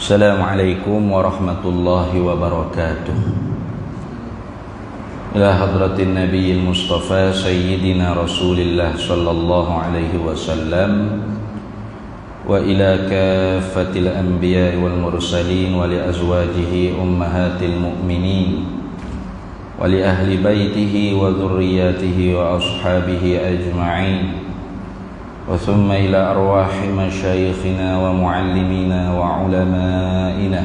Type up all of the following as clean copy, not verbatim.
Assalamualaikum warahmatullahi wabarakatuh. Ila hadratin nabiyil mustafa sayyidina rasulillah sallallahu alaihi wasallam wa ila kaffatil anbiya wal mursalin wa li azwajihi ummahatil mu'minin wa li ahli baitihi wa dhurriyyatihi wa ashabihi ajma'in. وثم إلى أرواح مشايخنا ومعلمينا وعلمائنا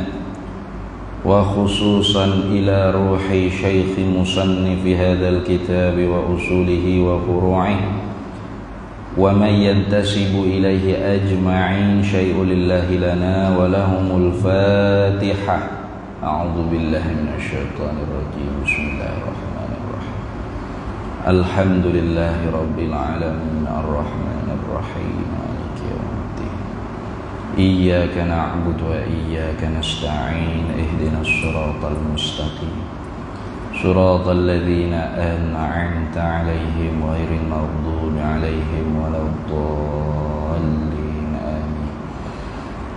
وخصوصا إلى روح شيخ مصنف هذا الكتاب وأصوله وفروعه ومن ينتسب إليه أجمعين شيء لله لنا ولهم الفاتحة. أعوذ بالله من الشيطان الرجيم. بسم الله الرحمن الرحيم. الحمد لله رب العالمين الرحمن الرحيم مالك يوم الدين. إياك نعبد وإياك نستعين اهدنا الصراط المستقيم صراط الذين أنعمت عليهم غير المغضوب عليهم ولا الضالين آمين.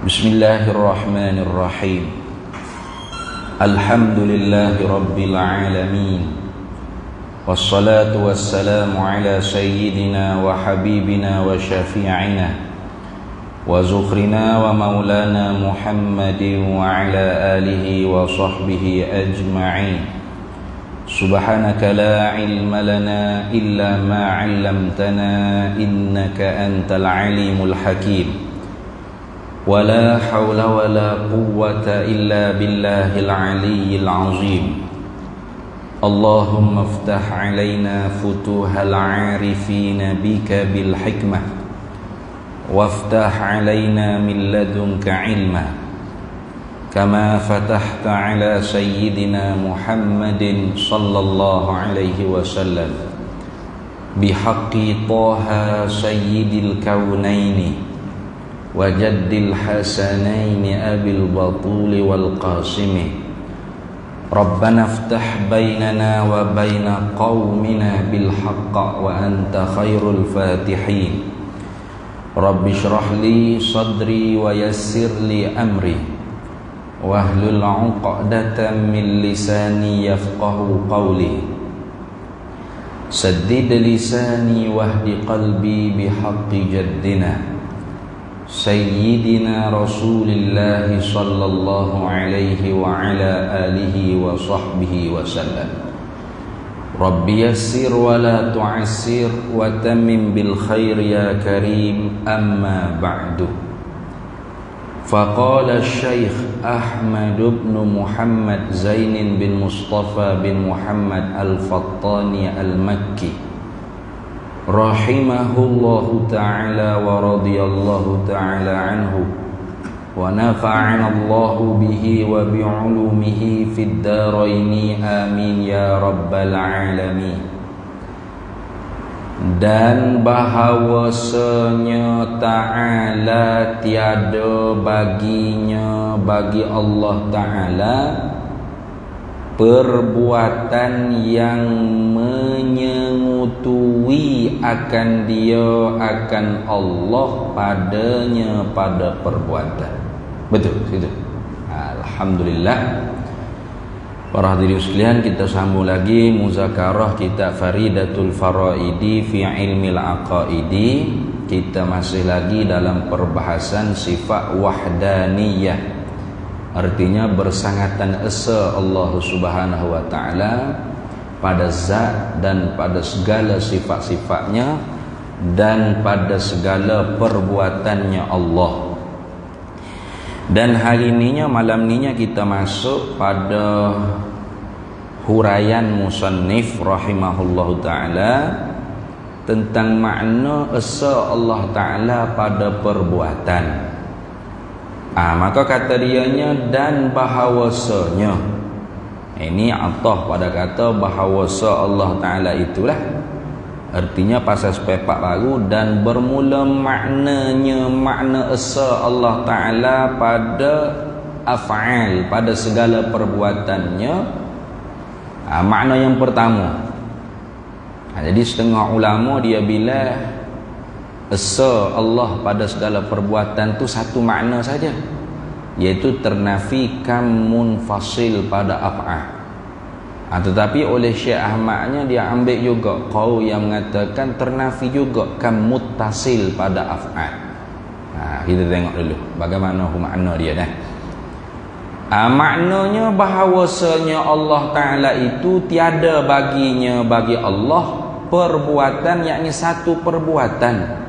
بسم الله الرحمن الرحيم. الحمد لله رب العالمين والصلاة والسلام على سيدنا وحبيبنا وشفيعنا وزخرنا ومولانا محمد وعلى آله وصحبه أجمعين. سبحانك لا علم لنا إلا ما علمتنا إنك أنت العليم الحكيم. ولا حول ولا قوة إلا بالله العلي العظيم. اللهم افتح علينا فتوح العارفين بك بالحكمة وافتح علينا من لدنك علما كما فتحت على سيدنا محمد صلى الله عليه وسلم بحق طه سيد الكونين وجد الحسنين أبي البطول والقاسم. ربنا افتح بيننا وبين قومنا بالحق وأنت خير الفاتحين. رب اشرح لي صدري ويسر لي أمري واحلل عقدة من لساني يفقه قولي سدد لساني واهد قلبي بحق جدنا سيدنا رسول الله صلى الله عليه وعلى آله وصحبه وسلم. رب يسر ولا تعسر وتمم بالخير يا كريم. أما بعد، فقال الشيخ أحمد بن محمد زين بن مصطفى بن محمد الفطاني المكي rahimahullahu ta'ala wa radiyallahu ta'ala anhu wa nafa'ana Allahu bihi wa bi'ulumihi fid daraini amin ya rabbal alamin. Dan bahawasanya ta'ala tiada baginya bagi Allah ta'ala perbuatan yang menyengutui akan dia akan Allah padanya pada perbuatan. Betul situ. Alhamdulillah. Para hadirin sekalian, kita sambung lagi muzakarah kitab Faridatul Faraidi fi Ilmil Aqaidi. Kita masih lagi dalam perbahasan sifat wahdaniyah. Artinya bersangatan esa Allah Subhanahu wa ta'ala pada zat dan pada segala sifat-sifatnya dan pada segala perbuatannya Allah. Dan hari ininya, malam ininya kita masuk pada huraian musannif rahimahullahu ta'ala tentang makna esa Allah ta'ala pada perbuatan. Maka kata dianya dan bahawasanya. Ini atah pada kata bahawasa Allah Ta'ala itulah. Artinya pasal sepepak baru dan bermula maknanya makna esa Allah Ta'ala pada af'al, pada segala perbuatannya. Makna yang pertama. Jadi setengah ulama dia bila esa Allah pada segala perbuatan tu satu makna saja. iaitu ternafi kam munfasil pada af'al. Tetapi oleh Syekh Ahmadnya dia ambil juga qaul yang mengatakan ternafi juga kam muttasil pada af'al. Kita tengok dulu bagaimana makna dia dah. Maknanya bahawasanya Allah Ta'ala itu tiada bagi Allah perbuatan, yakni satu perbuatan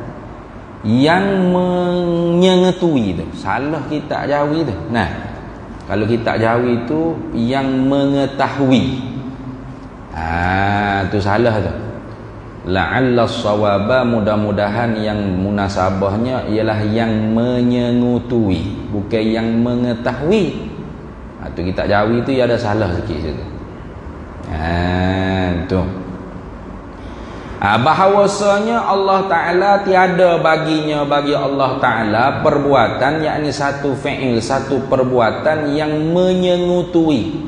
yang menyengetui tu. Salah kitab Jawi tu. Nah, kalau kitab Jawi tu yang mengetahui. Tu salah tu. La'alla sawaba, mudah-mudahan yang munasabahnya ialah yang menyengutui, bukan yang mengetahui. Tu kitab Jawi tu ada salah sikit situ. Tu. Bahawasanya Allah Ta'ala tiada bagi Allah Ta'ala perbuatan, yakni satu fi'il, satu perbuatan yang menyengutui,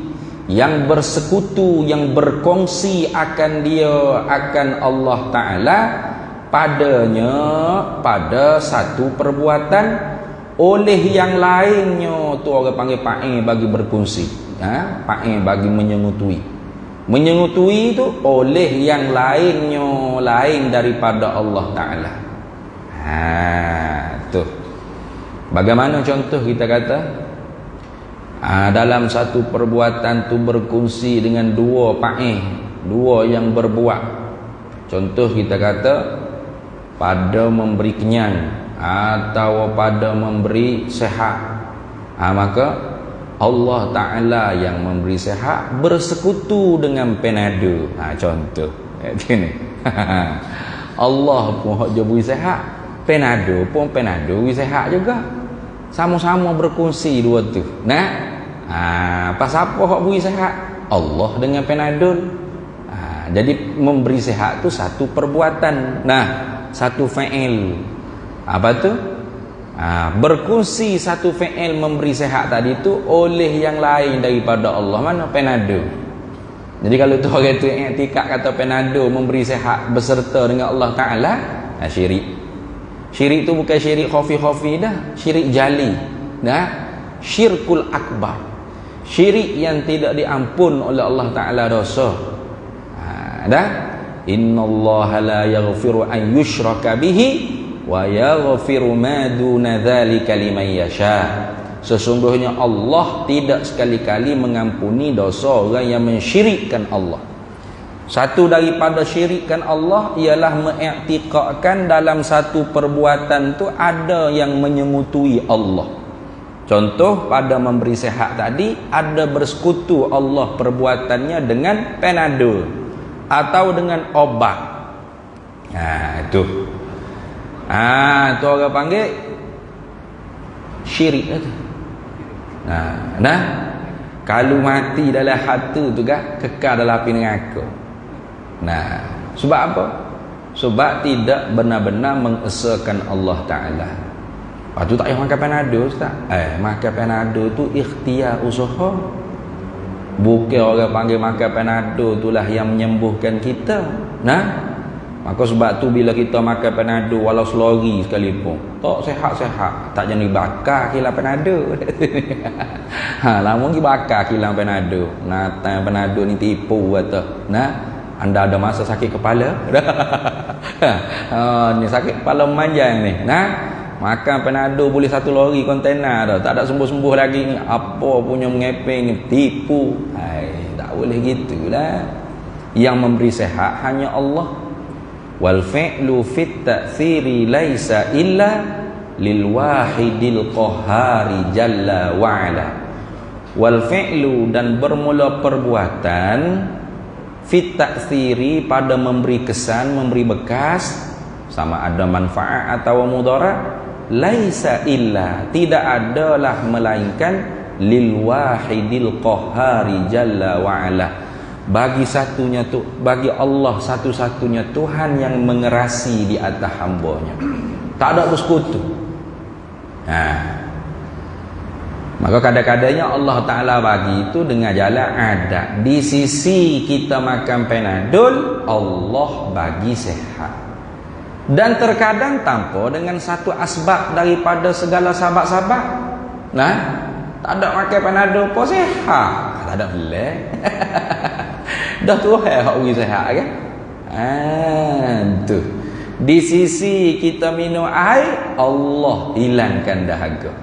yang bersekutu, yang berkongsi akan Allah Ta'ala padanya, pada satu perbuatan oleh yang lainnya. Tu orang panggil pa'in bagi berkongsi, pa'in bagi menyengutui. Menyengutui itu oleh yang lainnya, lain daripada Allah Ta'ala. Tu. Bagaimana contoh kita kata? Dalam satu perbuatan tu berkongsi dengan dua pa'in, dua yang berbuat. Contoh kita kata pada memberi kenyang atau pada memberi sehat. Maka Allah Ta'ala yang memberi sehat bersekutu dengan Panadol. Contoh gini. Allah pun hak je beri sehat, Panadol pun Panadol beri sehat juga. Sama-sama berkongsi dua tu. Pasal apa hak beri sehat? Allah dengan Panadol. Jadi memberi sehat tu satu perbuatan. Satu fa'il. Apa tu? Berkongsi satu fi'il memberi sehat tadi tu oleh yang lain daripada Allah. Mana Panadol? Jadi kalau tu orang tu i'tikad kata Panadol memberi sehat beserta dengan Allah Ta'ala, syirik. Syirik tu bukan syirik khafi-khafi dah, syirik jali. Syirkul akbar. Syirik yang tidak diampun oleh Allah Ta'ala dosa. Innallaha la yaghfiru an yushraka bihi wa yaghfiru ma duna dzalika liman yasha. Sesungguhnya Allah tidak sekali-kali mengampuni dosa orang yang mensyirikkan Allah. Satu daripada syirikkan Allah ialah mengiktikadkan dalam satu perbuatan tu ada yang menyengutui Allah. Contoh pada memberi sehat tadi, ada bersekutu Allah perbuatannya dengan Panadol atau dengan obat. Itu. Tu orang panggil syirik tu. Kalau mati dalam hati tu kan kekal dalam api neraka. Sebab apa? Sebab tidak benar-benar mengesakan Allah Ta'ala. Tu tak payah makan Panadol, Ustaz. Makan Panadol tu ikhtiar usaha. Bukan orang panggil makan Panadol itulah yang menyembuhkan kita. Maka sebab tu bila kita makan Panadol walau selori sekalipun, tak sehat-sehat, tak jadi bakar kilang Panadol. Lama lagi bakar kilang Panadol. Natang Panadol ni tipu kata. Anda ada masa sakit kepala? Ni sakit kepala memanjang ni. Makan Panadol boleh satu lori kontainer dah. Tak ada sembuh-sembuh lagi ni. Apa punya mengepeng ni, tipu. Tak boleh gitulah. Yang memberi sehat hanya Allah. Wal fi'lu fit ta'thiri laisa illa lil wahidil qahhari jalla wa ala. Wal fi'lu, dan bermula perbuatan, fit ta'thiri, pada memberi kesan, memberi bekas, sama ada manfaat atau mudarat, laisa illa, tidak adalah melainkan lil wahidil qahhari jalla wa ala, bagi satunya tu, bagi Allah satu-satunya Tuhan yang mengerasi di atas hamba-Nya. Tak ada bersekutu. Maka kadang-kadangnya Allah Ta'ala bagi itu dengan jalan adat. Di sisi kita makan Panadol, Allah bagi sehat. Dan terkadang tanpa dengan satu asbab daripada segala sahabat-sahabat. Tak ada makan panado apa sihat. Tak ada boleh. Dah Tuhan hak bagi sihat kan? Tu. Di sisi kita minum air, Allah hilangkan dahaga.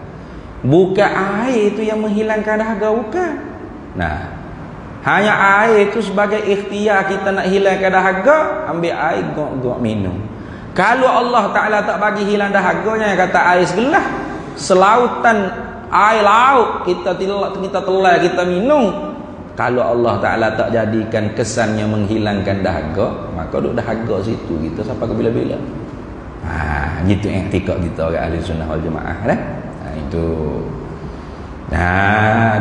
Bukan air itu yang menghilangkan dahaga, bukan. Nah, hanya air itu sebagai ikhtiar kita nak hilangkan dahaga, ambil air gok-gok minum. Kalau Allah Ta'ala tak bagi hilang dahaganya, kata air segelas, selautan air laut kita telah kita minum. Kalau Allah Ta'ala tak jadikan kesannya menghilangkan dahaga, maka duduk dahaga situ kita sampai ke bila-bila. Gitu i'tikad kita orang ahli sunnah wal jamaah dah. Itu.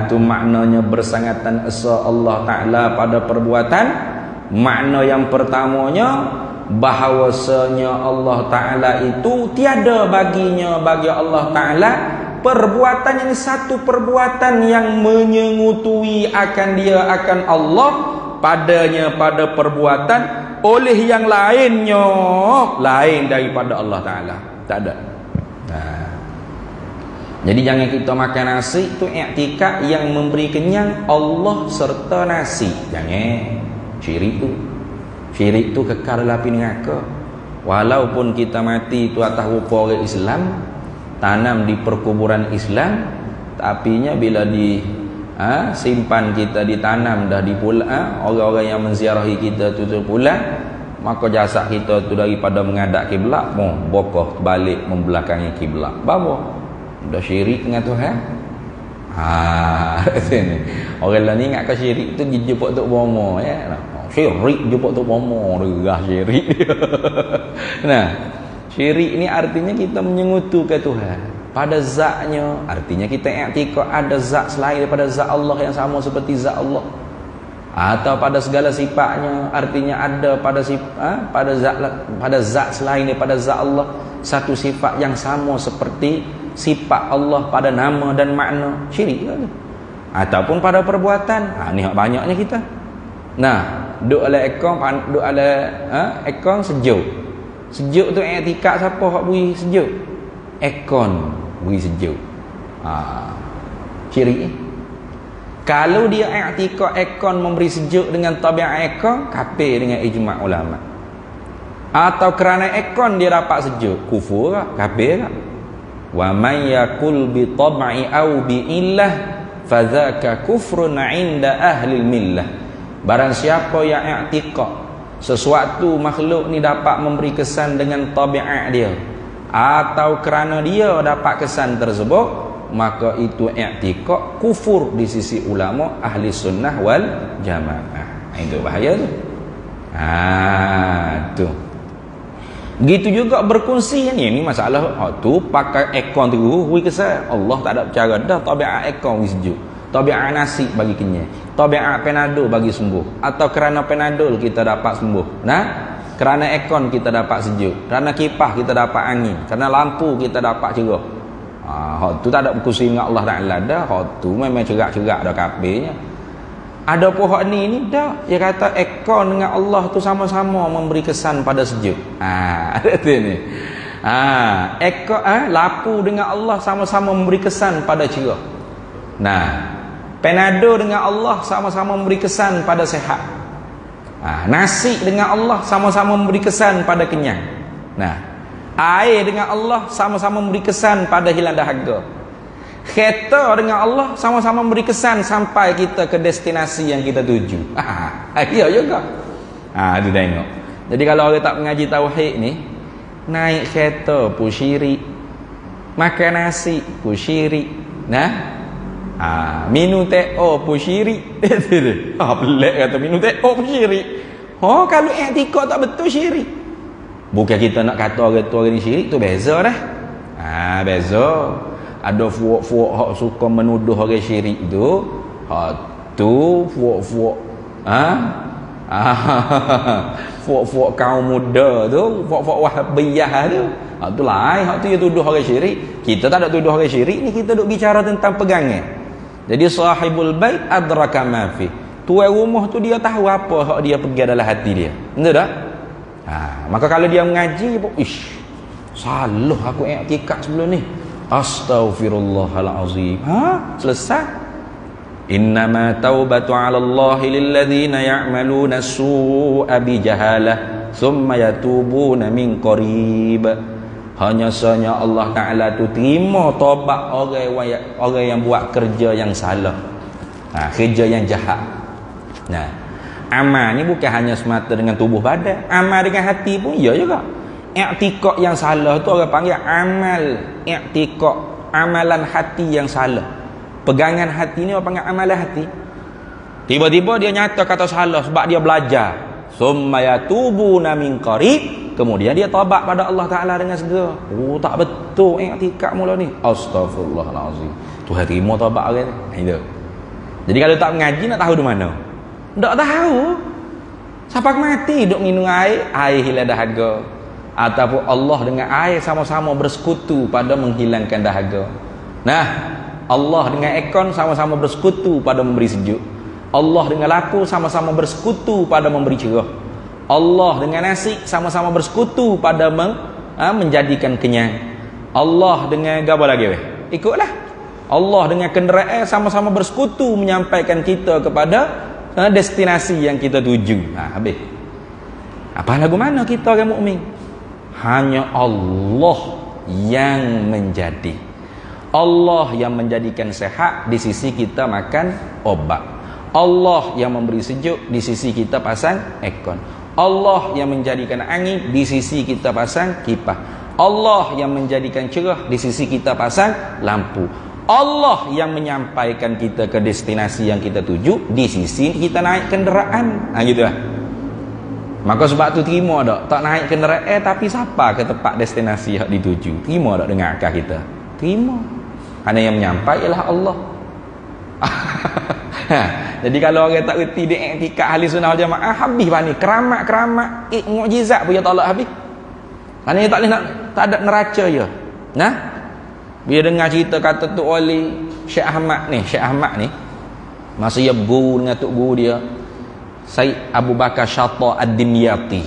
Itu maknanya bersangatan esa Allah Ta'ala pada perbuatan. Makna yang pertamanya, bahawasanya Allah Ta'ala itu tiada baginya, bagi Allah Ta'ala perbuatan yang satu perbuatan yang menyengutui akan dia, akan Allah padanya, pada perbuatan oleh yang lainnya lain daripada Allah Ta'ala. Tak ada. Jadi jangan kita makan nasi itu i'tikad yang memberi kenyang Allah serta nasi. Jangan. Syirik tu kekal dalam api neraka. Walaupun kita mati itu atas rupa orang Islam, tanam di perkuburan Islam, tapinya bila simpan kita ditanam dah di pulang, orang-orang yang menziarahi kita tu pulang, maka jasad kita tu daripada menghadap kiblat bokah balik membelakangi kiblat. Bapa dah syirik dengan Tuhan. Sini orang lain ingat ke syirik tu jumpa Tok Bomo ya. Syirik jumpa Tok Bomo derah syirik. Nah, syirik ni artinya kita menyengutu ke Tuhan pada zatnya. Artinya kita i'tikad ada zat selain daripada zat Allah yang sama seperti zat Allah, atau pada segala sifatnya. Artinya ada pada zat selain daripada zat Allah satu sifat yang sama seperti sifat Allah pada nama dan makna. Syirik kan? Ataupun pada perbuatan. Ni hak banyaknya kita. Nah, duk ala ekong, duk ala ekong sejuk. Sejuk tu i'tikad siapa hak beri sejuk? Ekon beri sejuk. Syirik. Kalau dia i'tikad ekon memberi sejuk dengan tabiat ekon, kafir dengan ijma' ulama. Atau kerana ekon dia dapat sejuk, kufur tak? Kafir tak? Wa may yakul bi tab'i aw bi illah fadzaka kufrun 'inda ahli millah. Barang siapa yang i'tikad sesuatu makhluk ni dapat memberi kesan dengan tabiat dia, atau kerana dia dapat kesan tersebut, maka itu i'tikad kufur di sisi ulama ahli sunnah wal jamaah. Itu bahaya tu. Tu. Begitu juga berkongsi ni masalah tu pakai ekon tu hui kesan. Allah tak ada cara dah tabiat ekon hui sejuk. Tabiat nasi bagi kenyang. Tabiat penadol bagi sembuh. Atau kerana penadol kita dapat sembuh. Nah, kerana ekon kita dapat sejuk. Kerana kipas kita dapat angin. Kerana lampu kita dapat cerah. Hak tu tak ada berkongsi dengan Allah Ta'ala dah. Hak tu memang cerak-cerak dah kafirnya. Ada pohon ni dah dia kata ekor dengan Allah tu sama-sama memberi kesan pada sejuk. Ada tu ni. Ekor lapu dengan Allah sama-sama memberi kesan pada cerah. Nah, penado dengan Allah sama-sama memberi kesan pada sehat. Nasi dengan Allah sama-sama memberi kesan pada kenyang. Nah, air dengan Allah sama-sama memberi kesan pada hilang dahaga. Kereta dengan Allah sama-sama memberi kesan sampai kita ke destinasi yang kita tuju. Ya juga. Tu tengok. Jadi kalau orang tak mengaji tauhid ni, naik kereta pun syirik, makan nasi pun syirik. Nah, minum teh pun syirik. Pelik kata minum teh pun syirik. Kalau i'tikad tak betul syirik. Bukan kita nak kata orang tu orang ni syirik, tu beza dah. Beza. Ada fuak-fuak hak suka menuduh orang syirik tu. Tu fuak-fuak fuak-fuak kaum muda tu, fuak-fuak wahabiyah tu. Tu lain hak tu dia tuduh orang syirik. Kita tak ada tuduh orang syirik ni, kita duk bicara tentang pegangan. Jadi sahibul bait adraka ma fi. Tuan rumah tu dia tahu apa hak dia pegang dalam hati dia. Betul tak? Maka kalau dia mengaji, salah aku i'tikad sebelum ni. Astaghfirullahalazim. Selesai. Innama taubatu 'ala Allahi lilladzina ya'maluna as-su'a bijahalah thumma yatubuna min qarib. Hanya saja Allah Taala tu terima taubat orang yang buat kerja yang salah. Kerja yang jahat. Nah, amal ni bukan hanya semata dengan tubuh badan, amal dengan hati pun ya juga. I'tiqad yang salah tu orang panggil amal i'tiqad, amalan hati yang salah. Pegangan hati ni orang panggil amalan hati. Tiba-tiba dia nyata kata salah sebab dia belajar. Summa yatubuna min qarib, kemudian dia taubat pada Allah Taala dengan segera. Oh, tak betul i'tikad mula ni. Astaghfirullahalazim. Tuhan terima taubat orang ni. Itu. Jadi kalau tak mengaji nak tahu di mana? Tak tahu. Siapa mati duk minum air hilang dahaga. Ataupun Allah dengan air sama-sama bersekutu pada menghilangkan dahaga. Nah, Allah dengan ekon sama-sama bersekutu pada memberi sejuk. Allah dengan lapu sama-sama bersekutu pada memberi cerah. Allah dengan nasi sama-sama bersekutu pada menjadikan kenyang. Allah dengan apa lagi weh? Ikutlah. Allah dengan kenderaan sama-sama bersekutu menyampaikan kita kepada destinasi yang kita tuju. Habis. Apa lagu mana kita orang mukmin? Hanya Allah yang menjadi. Allah yang menjadikan sehat, di sisi kita makan obat. Allah yang memberi sejuk, di sisi kita pasang aircon. Allah yang menjadikan angin, di sisi kita pasang kipas. Allah yang menjadikan cerah, di sisi kita pasang lampu. Allah yang menyampaikan kita ke destinasi yang kita tuju, di sisi kita naik kenderaan. Gitu lah. Maka sebab tu terima tak naik kenderaan tapi siapa ke tempat destinasi yang dituju? Terima tak dengan akal kita? Terima. Kerana yang menyampai ialah Allah. Jadi kalau orang tak reti dia i'tikad ahli sunnah wal jamaah, habis bah ni keramat-keramat mukjizat pun ya tak habis. Kerana dia tak boleh tak ada neraca je. Nah, bila dengar cerita kata Tok Wali Syekh Ahmad ni masa dia berguru dengan tok guru dia Said Abu Bakar Syata Ad-Dimyati,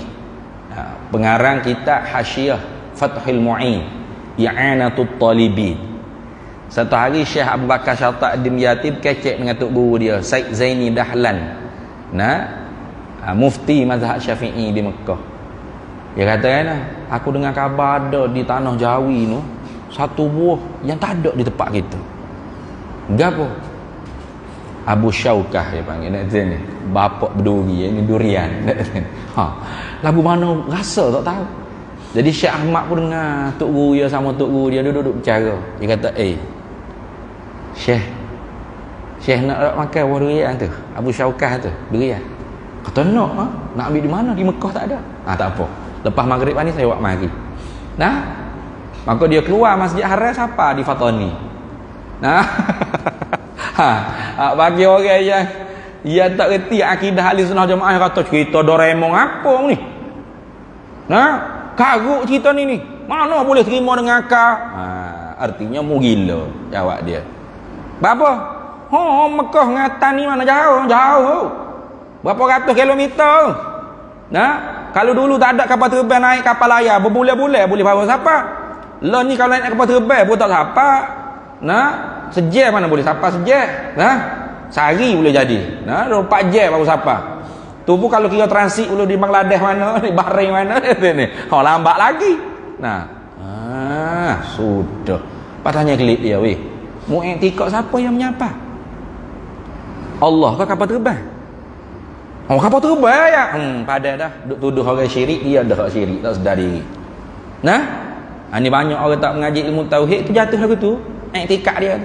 pengarang kitab Hasyiah Fathul Mu'in I'anatul Talibin. Satu hari Syekh Abu Bakar Syata Ad-Dimyati berkecek dengan tok guru dia Said Zaini Dahlan, mufti mazhab Syafi'i di Mekah. Dia kata kan, aku dengar khabar ada di tanah Jawi tu satu buah yang tak ada di tempat kita. Gapo? Abu Syaukah dia panggil nak ni. Bapak berduri ni durian. Lagu mana rasa tak tahu. Jadi Syekh Ahmad pun dengar tok guru dia sama tok guru dia duduk bercara. Dia kata, Syekh nak makan buah durian tu. Abu Syaukah tu, durian. Kata nak ambil di mana? Di Mekah tak ada. Tak apa. Lepas maghrib ni saya buat mari. Maka dia keluar Masjid Haram siapa di Fatani. Bagi orang yang tak reti akidah ahli sunnah jamaah kata cerita Doraemon apa ni? Kaguk cerita ni. Mana boleh terima dengan akal? Artinya mu gila jawab dia. Berapa? Mekah ngatan ni mana jauh. Berapa ratus kilometer? Kalau dulu tak ada kapal terbang naik kapal layar berbulan-bulan boleh bawa siapa? Lah ni kalau naik kapal terbang pun tak siapa. Sejam mana boleh siapa sejam? Sehari boleh jadi. 24 jam baru siapa? Tu pun kalau kira transit dulu di Bangladesh mana, di Bahrain mana ni. Lambat lagi. Sudah. Patahnya klik dia weh. Mu i'tikad siapa yang menyapa? Allah ke kapal terbang? Kapal terbang ya. Padan dah duk tuduh orang syirik, dia dah syirik tak sedar diri. Ini banyak orang tak mengaji ilmu tauhid terjatuh lagu tu. I'tikad dia.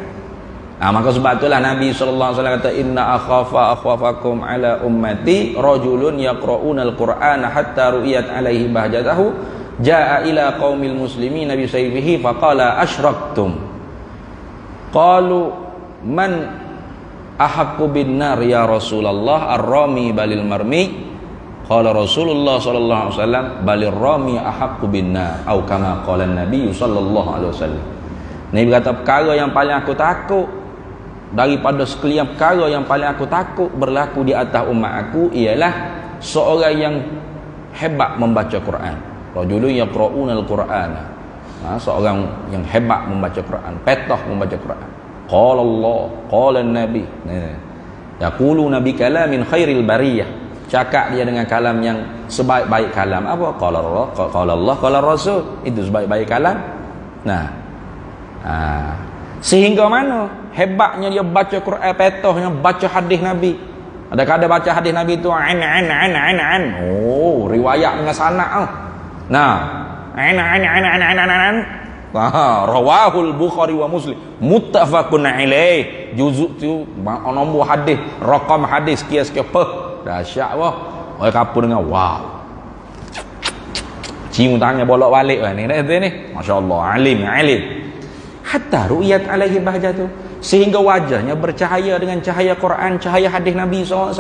Maka sebab itulah Nabi sallallahu alaihi wasallam kata inna akhwafakum ala ummati rajulun yaqra'unal qur'ana hatta ru'iyat alaihi bahjatahu jaa ila qaumil muslimin nabi sayfihi faqala asyraktum qalu man ahaqqu bin nar ya Rasulullah ar-rami balil marmi qala Rasulullah sallallahu alaihi wasallam balir rami ahaqqu bin nar atau kama qala Nabi sallallahu alaihi wasallam. Nabi kata perkara yang paling aku takut daripada sekalian perkara yang paling aku takut berlaku di atas umat aku ialah seorang yang hebat membaca Quran. Rajulun yaqra'unal Qur'ana. Seorang yang hebat membaca Quran, petoh membaca Quran. Qala Allah, qala Nabi. Yaqulu nabi kalamin khairil bariyah. Cakap dia dengan kalam yang sebaik-baik kalam. Apa? Qala Allah, qala Rasul. Itu sebaik-baik kalam. Sehingga mana hebatnya dia baca Quran, petohnya baca hadis Nabi. Ada baca hadis Nabi itu an. Oh, riwayat dengan sanad. An. Rawahul Bukhari wa Muslim muttafaqun alaih. Juzuk tu nombor hadis, rakam hadis sekian-sekian. Dahsyat wah. Oi kapur dengan wow. Cium tangan bolak-balik ni. Masya-Allah, alim. Hatta ru'yat alaihi bahjatu, sehingga wajahnya bercahaya dengan cahaya Quran, cahaya hadis Nabi SAW.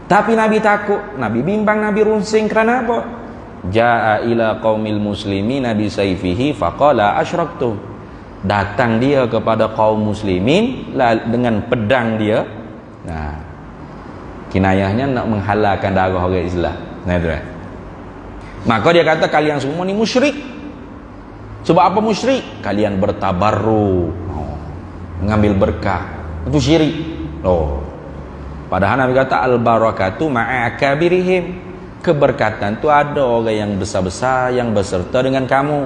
Tapi Nabi takut, Nabi bimbang, Nabi runsing. Kerana apa? Ja'a ila qaumil muslimin nabi sayfihi faqala asyraktu. Datang dia kepada kaum muslimin dengan pedang dia. Kinayahnya nak menghalalkan darah orang Islam. Maka dia kata kalian semua ni musyrik. Sebab apa musyrik? Kalian bertabarruk, mengambil berkah. Itu syirik. Padahal Nabi kata al-barakatu ma'a akabirihim. Keberkatan tu ada orang yang besar-besar yang berserta dengan kamu.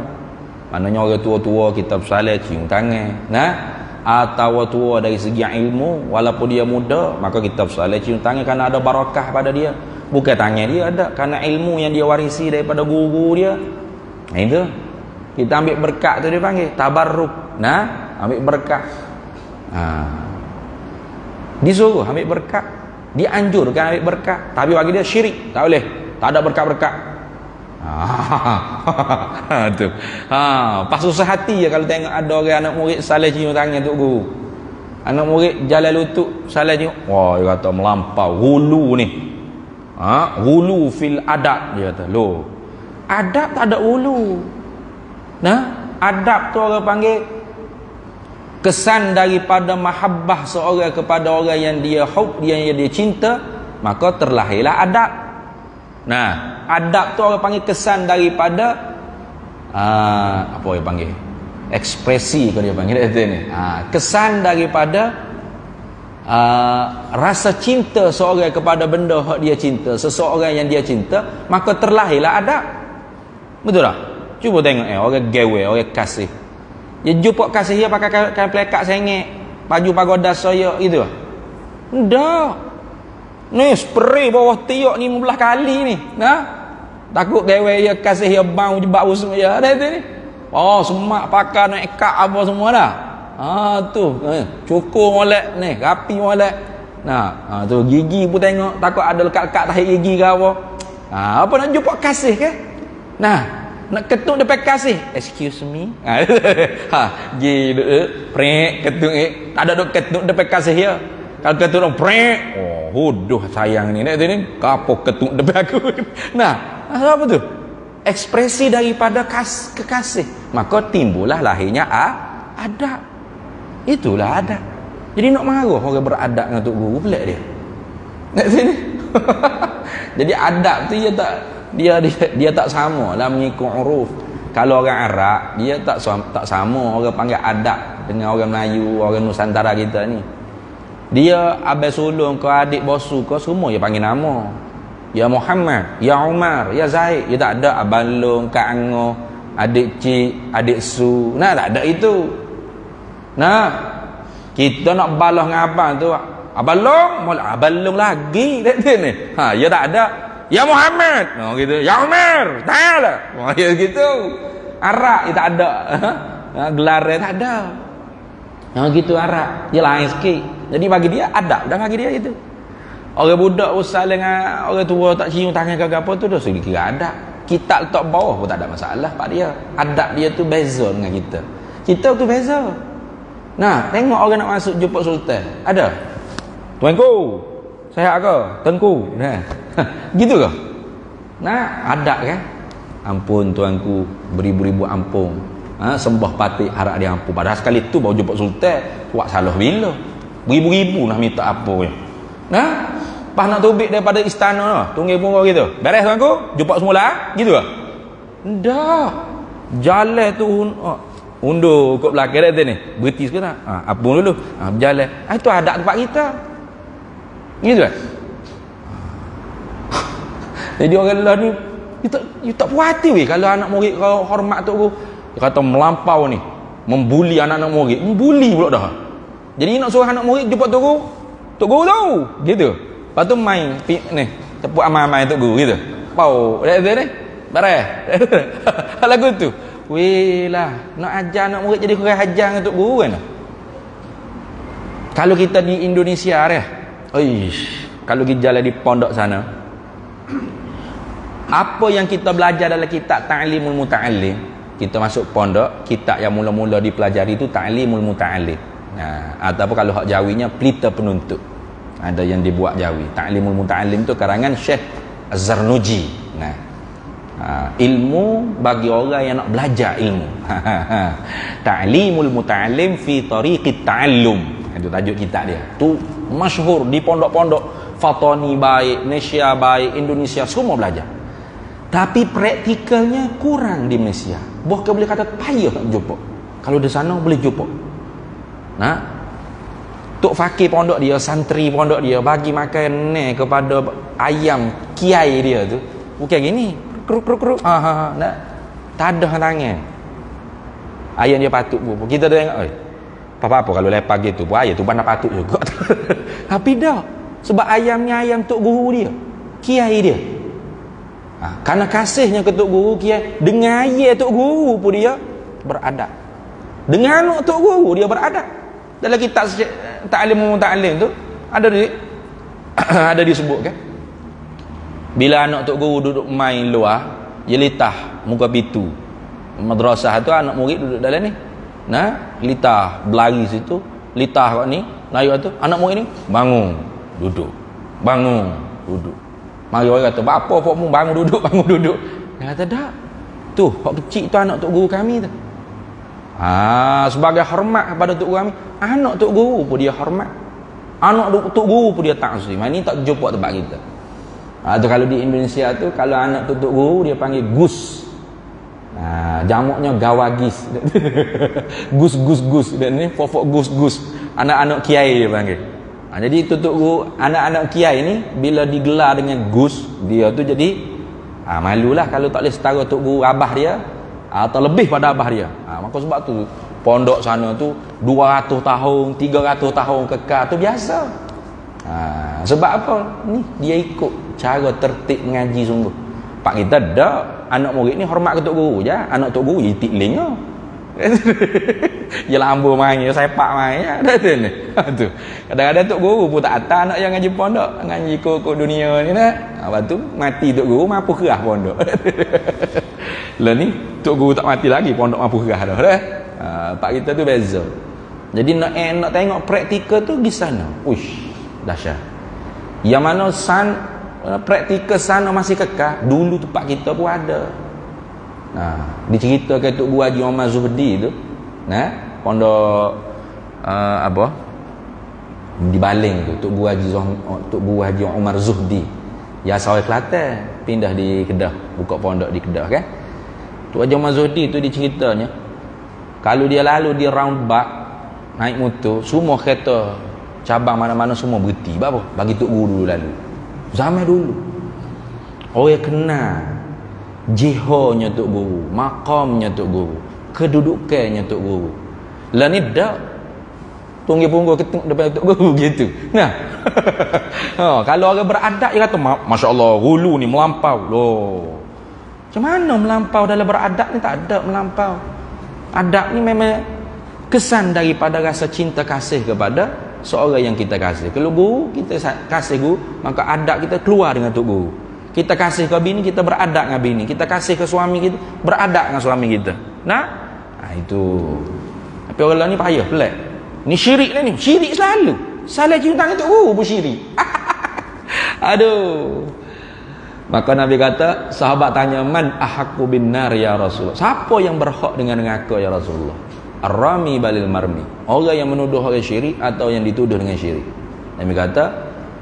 Maknanya orang tua-tua kita bersalah cium tangan. Atau tua dari segi ilmu, walaupun dia muda, maka kita bersalah cium tangan kerana ada barakah pada dia. Bukan tangan dia ada, kerana ilmu yang dia warisi daripada guru dia. Itu kita ambil berkat tu dia panggil tabarruk. Ambil berkat. Disuruh ambil berkat, dianjurkan ambil berkat, tapi bagi dia syirik, tak boleh, tak ada berkat-berkat. Tu. Pas susah hati je kalau tengok ada orang anak murid salah cium tangan tok guru. Anak murid jalan lutut salah cium. Wah, dia kata melampau, hulu ni. Hulu fil adab, dia kata. Loh, adab tak ada hulu. Adab tu orang panggil kesan daripada mahabbah seorang kepada orang yang dia hub, yang dia cinta, maka terlahirlah adab. Adab tu orang panggil kesan daripada apa dia panggil? Ekspresi kalau dia panggil ni. Kesan daripada rasa cinta seorang kepada benda yang dia cinta, seseorang yang dia cinta, maka terlahirlah adab. Betul tak? Cuba tengok orang gawe, orang kasih. Dia jumpa kasih dia pakai plekat sengit, baju pagoda saya gitu. Ndak. Ni spray bawah tiok ni 15 kali ni. Takut gawe dia kasih dia bau jebak usung dia. Ada tu ni. Semak pakai nak ikat apa semua dah. Tu. Cukur molek ni, rapi molek. Tu gigi pun tengok, takut ada lekat-lekat tahi gigi ke apa. Apa nak jumpa kasih ke? Nak ketuk depan kasih, excuse me. Prek ketuk tak ada duk ketuk depan kasih dia. Kalau ketuk dong prek, huduh sayang ni ni kapok ketuk depan aku. Apa tu? Ekspresi daripada kekasih. Maka timbullah lahirnya adab. Itulah adab. Jadi nak marah orang beradab dengan tok guru pelik dia. Nak sini. Jadi adab tu dia tak sama lah mengikut uruf. Kalau orang Arab dia tak sama orang panggil adab dengan orang Melayu, orang Nusantara kita ni. Dia abang sulung ke adik bosu ke semua dia panggil nama. Ya Muhammad, ya Umar, ya Zaid. Dia tak ada abang long, kak Ango, adik cik, adik su. Tak ada itu. Kita nak balas dengan abang tu, abang long lagi ni. Ya tak ada. Ya Muhammad, gitu. Ya Umar, taklah. Ya gitu. Arak dia tak ada. Gelar dia tak ada. Gitu arak. Dia lain sikit. Jadi bagi dia adab dah bagi dia itu. Orang budak usah dengan orang tua tak cium tangan ke apa tu dah segi kira adab. Kita letak bawah pun tak ada masalah pak dia. Adab dia tu beza dengan kita. Kita tu beza. Tengok orang nak masuk jumpa sultan. Ada. Tuanku, sihat ke? Tengku. Gitu ke? Adab kan? Ampun tuanku, beribu-ribu ampun. Sembah patik harap dia ampun. Padahal sekali tu baru jumpa sultan, buat salah bila? Beribu-ribu nak minta apa ya? Pas nak tubik daripada istana tunggil bunga gitu. Beres tuanku? Jumpa semula? Gitu ke? Ndak. Jalan tu undur kat belakang dia ni. Berhenti sekarang. Apa dulu? Berjalan. Itu adab tempat kita. Gitu kan? Jadi orang lah ni you tak puas hati weh kalau anak murid kau hormat tok guru. Dia kata melampau ni. Membuli anak-anak murid. Membuli pula dah. Jadi nak suruh anak murid jumpa tok guru. Tok guru tahu. Gitu. Lepas tu main ni. Tepuk amai-amai tok guru gitu. Pau. Dia ni. Bareh. Lagu tu. Weh lah. Nak ajar anak murid jadi kurang ajar dengan tok guru kan. Kalau kita di Indonesia kalau kita jalan di pondok sana, apa yang kita belajar dalam kitab Ta'limul Muta'allim, kita masuk pondok, kitab yang mula-mula dipelajari itu Ta'limul Muta'allim. Ataupun kalau hak Jawinya Pelita Penuntut. Ada yang dibuat Jawi. Ta'limul Muta'allim itu karangan Syekh Az-Zarnuji. Ilmu bagi orang yang nak belajar ilmu. Ta'limul Muta'allim fi tariqit ta'allum. Itu tajuk kitab dia. Tu masyhur di pondok-pondok. Fatani baik, Malaysia baik, Indonesia semua belajar. Tapi praktikalnya kurang di Malaysia. Bahkan boleh kata payah nak jumpa. Kalau di sana boleh jumpa. Tok fakir pondok dia, santri pondok dia bagi makan ni kepada ayam kiai dia tu. Bukan gini. Kruk. Nak. Tak ada tangan. Ayam dia patut pun. Kita tengok, apa-apa kalau lepas gitu, ayam tu mana patut juga. Tapi dah. Sebab ayamnya ayam tok guru dia. Kiai dia. Karena kasihnya ke tok guru kiai, dengan ayah tok guru pun dia beradab. Dengan anak tok guru dia beradab. Dalam kitab Ta'limul Muta'allim tu ada disebut kan. Bila anak tok guru duduk main luar, dia litah muka pintu madrasah tu, anak murid duduk dalam ni. Litah berlari situ, litah kat ni, naik tu, anak murid ni bangun, duduk. Bangun, duduk. Mari orang kata, apa pun bangun duduk. Dia kata, tak. Tu, hak kecil tu anak tok guru kami tu. Sebagai hormat kepada tok guru kami, anak tok guru pun dia hormat. Anak tok guru pun dia ta'zim. Ini tak jumpa tempat kita. Tu kalau di Indonesia tu, kalau anak tok guru dia panggil Gus. Jamaknya Gawagis. Gus. Dan ni fofok Gus. Anak-anak kiai dia panggil. Jadi tutup guru anak-anak kiai ni bila digelar dengan Gus, dia tu jadi malulah kalau tak boleh setara tok guru abah dia atau lebih pada abah dia. Maka sebab tu pondok sana tu 200 tahun, 300 tahun kekal tu biasa. Sebab apa? Ni dia ikut cara tertib mengaji sungguh. Pak kita dak, anak murid ni hormat ke tok guru je. Anak tok guru itik ling ah. Dia lambu main, dia sepak main dah tu ni. Tu. Kadang-kadang tok guru pun tak atas anak yang ngaji pondok, ngaji kok dunia ni nak. Lepas tu mati tok guru mampu kerah pondok. Lah ni tok guru tak mati lagi, pondok mampu kerah dah. Pak kita tu beza. Jadi nak tengok praktikal tu di sana. Uish, dahsyat. Yang mana praktikal sana masih kekal, dulu tempat kita pun ada. Diceritakan Tok Guru Haji Omar Zuhdi tu, pondok di Baling tu, Tok Guru Haji Omar Zuhdi. Ya asal Kelantan, pindah di Kedah, buka pondok di Kedah kan. Tok Haji Omar Zuhdi tu diceritanya, kalau dia lalu di roundabout naik motor, semua kereta cabang mana-mana semua berhenti. Apa? Bagi Tok Guru dulu lalu. Zaman dulu. Orang kenal jihonya Tok Guru, maqamnya Tok Guru, kedudukannya Tok Guru. Lah ni dak tunggih punggung ketuk depan Tok Guru gitu. Kalau orang beradab dia kata masya-Allah gulu ni melampau. Loh. Macam mana melampau dalam beradab ni? Tak ada melampau. Adab ni memang kesan daripada rasa cinta kasih kepada seorang yang kita kasih. Kalau guru kita kasih guru, maka adab kita keluar dengan Tok Guru. Kita kasih ke bini, kita beradab dengan bini. Kita kasih ke suami kita, beradab dengan suami kita. Itu. Tapi orang lain ni payah, pelik. Ni syirik lah ni. Syirik selalu. Salah cium tangan Tok Guru pun syirik. Aduh. Maka Nabi kata, sahabat tanya, man ahaqqu bin nar ya Rasulullah. Siapa yang berhak dengan neraka ya Rasulullah? Ar-rami balil marmi. Orang yang menuduh orang syirik atau yang dituduh dengan syirik. Nabi kata,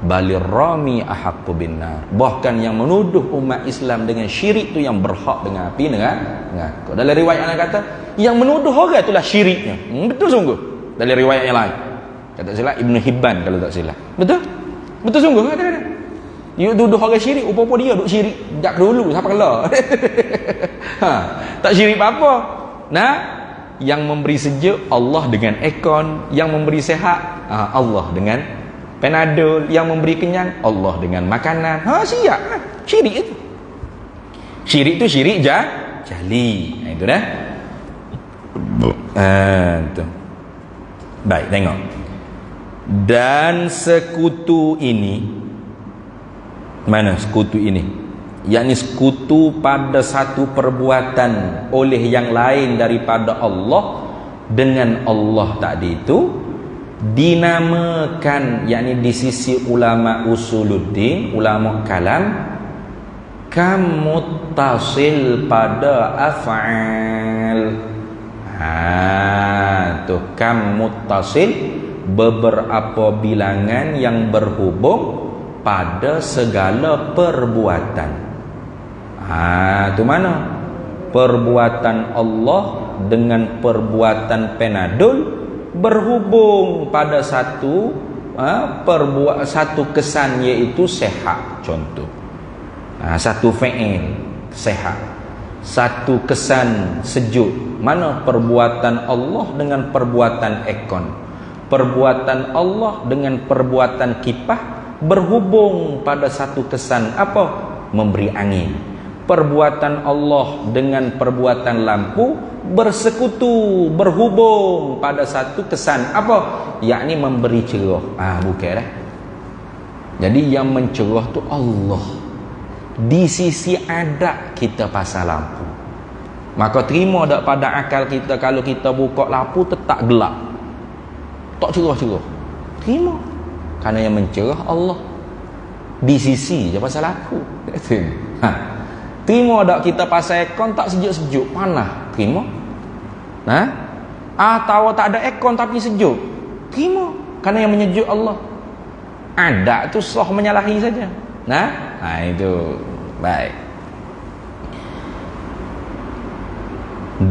balir rami ahaqqu binnar. Bahkan yang menuduh umat Islam dengan syirik tu yang berhak dengan api dengan neraka. Dalam riwayat yang lain kata, yang menuduh orang itulah syiriknya. Betul sungguh. Dalam riwayat yang lain. Kata silap Ibnu Hibban kalau tak silap. Betul? Betul sungguh kata-kata. You tuduh orang syirik, upama dia duk syirik jak dulu siapa kala. Tak syirik apa-apa. Nah, yang memberi sejuk Allah dengan aircon, yang memberi sehat Allah dengan Panadol, yang memberi kenyang Allah dengan makanan. Siap lah. Syirik itu. Syirik itu syirik jali. Itu dah. Tu. Baik, tengok. Dan sekutu ini, mana sekutu ini? Yakni sekutu pada satu perbuatan oleh yang lain daripada Allah dengan Allah tadi itu dinamakan, yakni di sisi ulama usuluddin, ulama kalam, kamuttasil pada af'al. Tu kamuttasil, beberapa bilangan yang berhubung pada segala perbuatan. Tu mana? Perbuatan Allah dengan perbuatan Panadol berhubung pada satu satu kesan, iaitu sehat. Contoh, satu fa'il sehat, satu kesan sejuk. Mana perbuatan Allah dengan perbuatan aircon, perbuatan Allah dengan perbuatan kipas berhubung pada satu kesan apa? Memberi angin. Perbuatan Allah dengan perbuatan lampu bersekutu, berhubung pada satu kesan apa? Yakni memberi cerah. Bukan dah. Jadi yang mencerah tu Allah. Di sisi adat kita pasal lampu, maka terima tak pada akal kita kalau kita buka lampu tetap gelap, tak cerah-cerah? Terima. Kerana yang mencerah Allah. Di sisi je pasal aku. Terima tak kita pasal aircon tak sejuk-sejuk, panas? Terima. Tahu tak ada aircon tapi sejuk? Terima. Kerana yang menyejuk Allah. Ada tu sah menyalahi saja. Itu baik.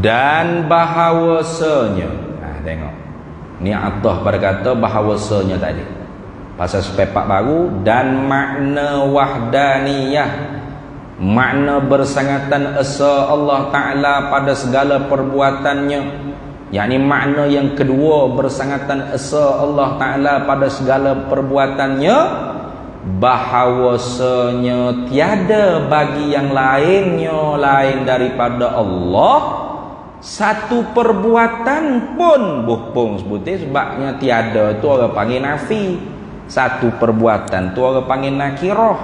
Dan bahawasanya, tengok ni atas pada kata bahawasanya tadi pasal sepepak baru. Dan makna wahdaniyah, makna bersangatan esa Allah Ta'ala pada segala perbuatannya, yakni makna yang kedua bersangatan esa Allah Ta'ala pada segala perbuatannya, bahawasanya tiada bagi yang lainnya lain daripada Allah satu perbuatan pun. Buhpung sebutin sebabnya tiada tu orang panggil nafi, satu perbuatan tu orang panggil nakirah.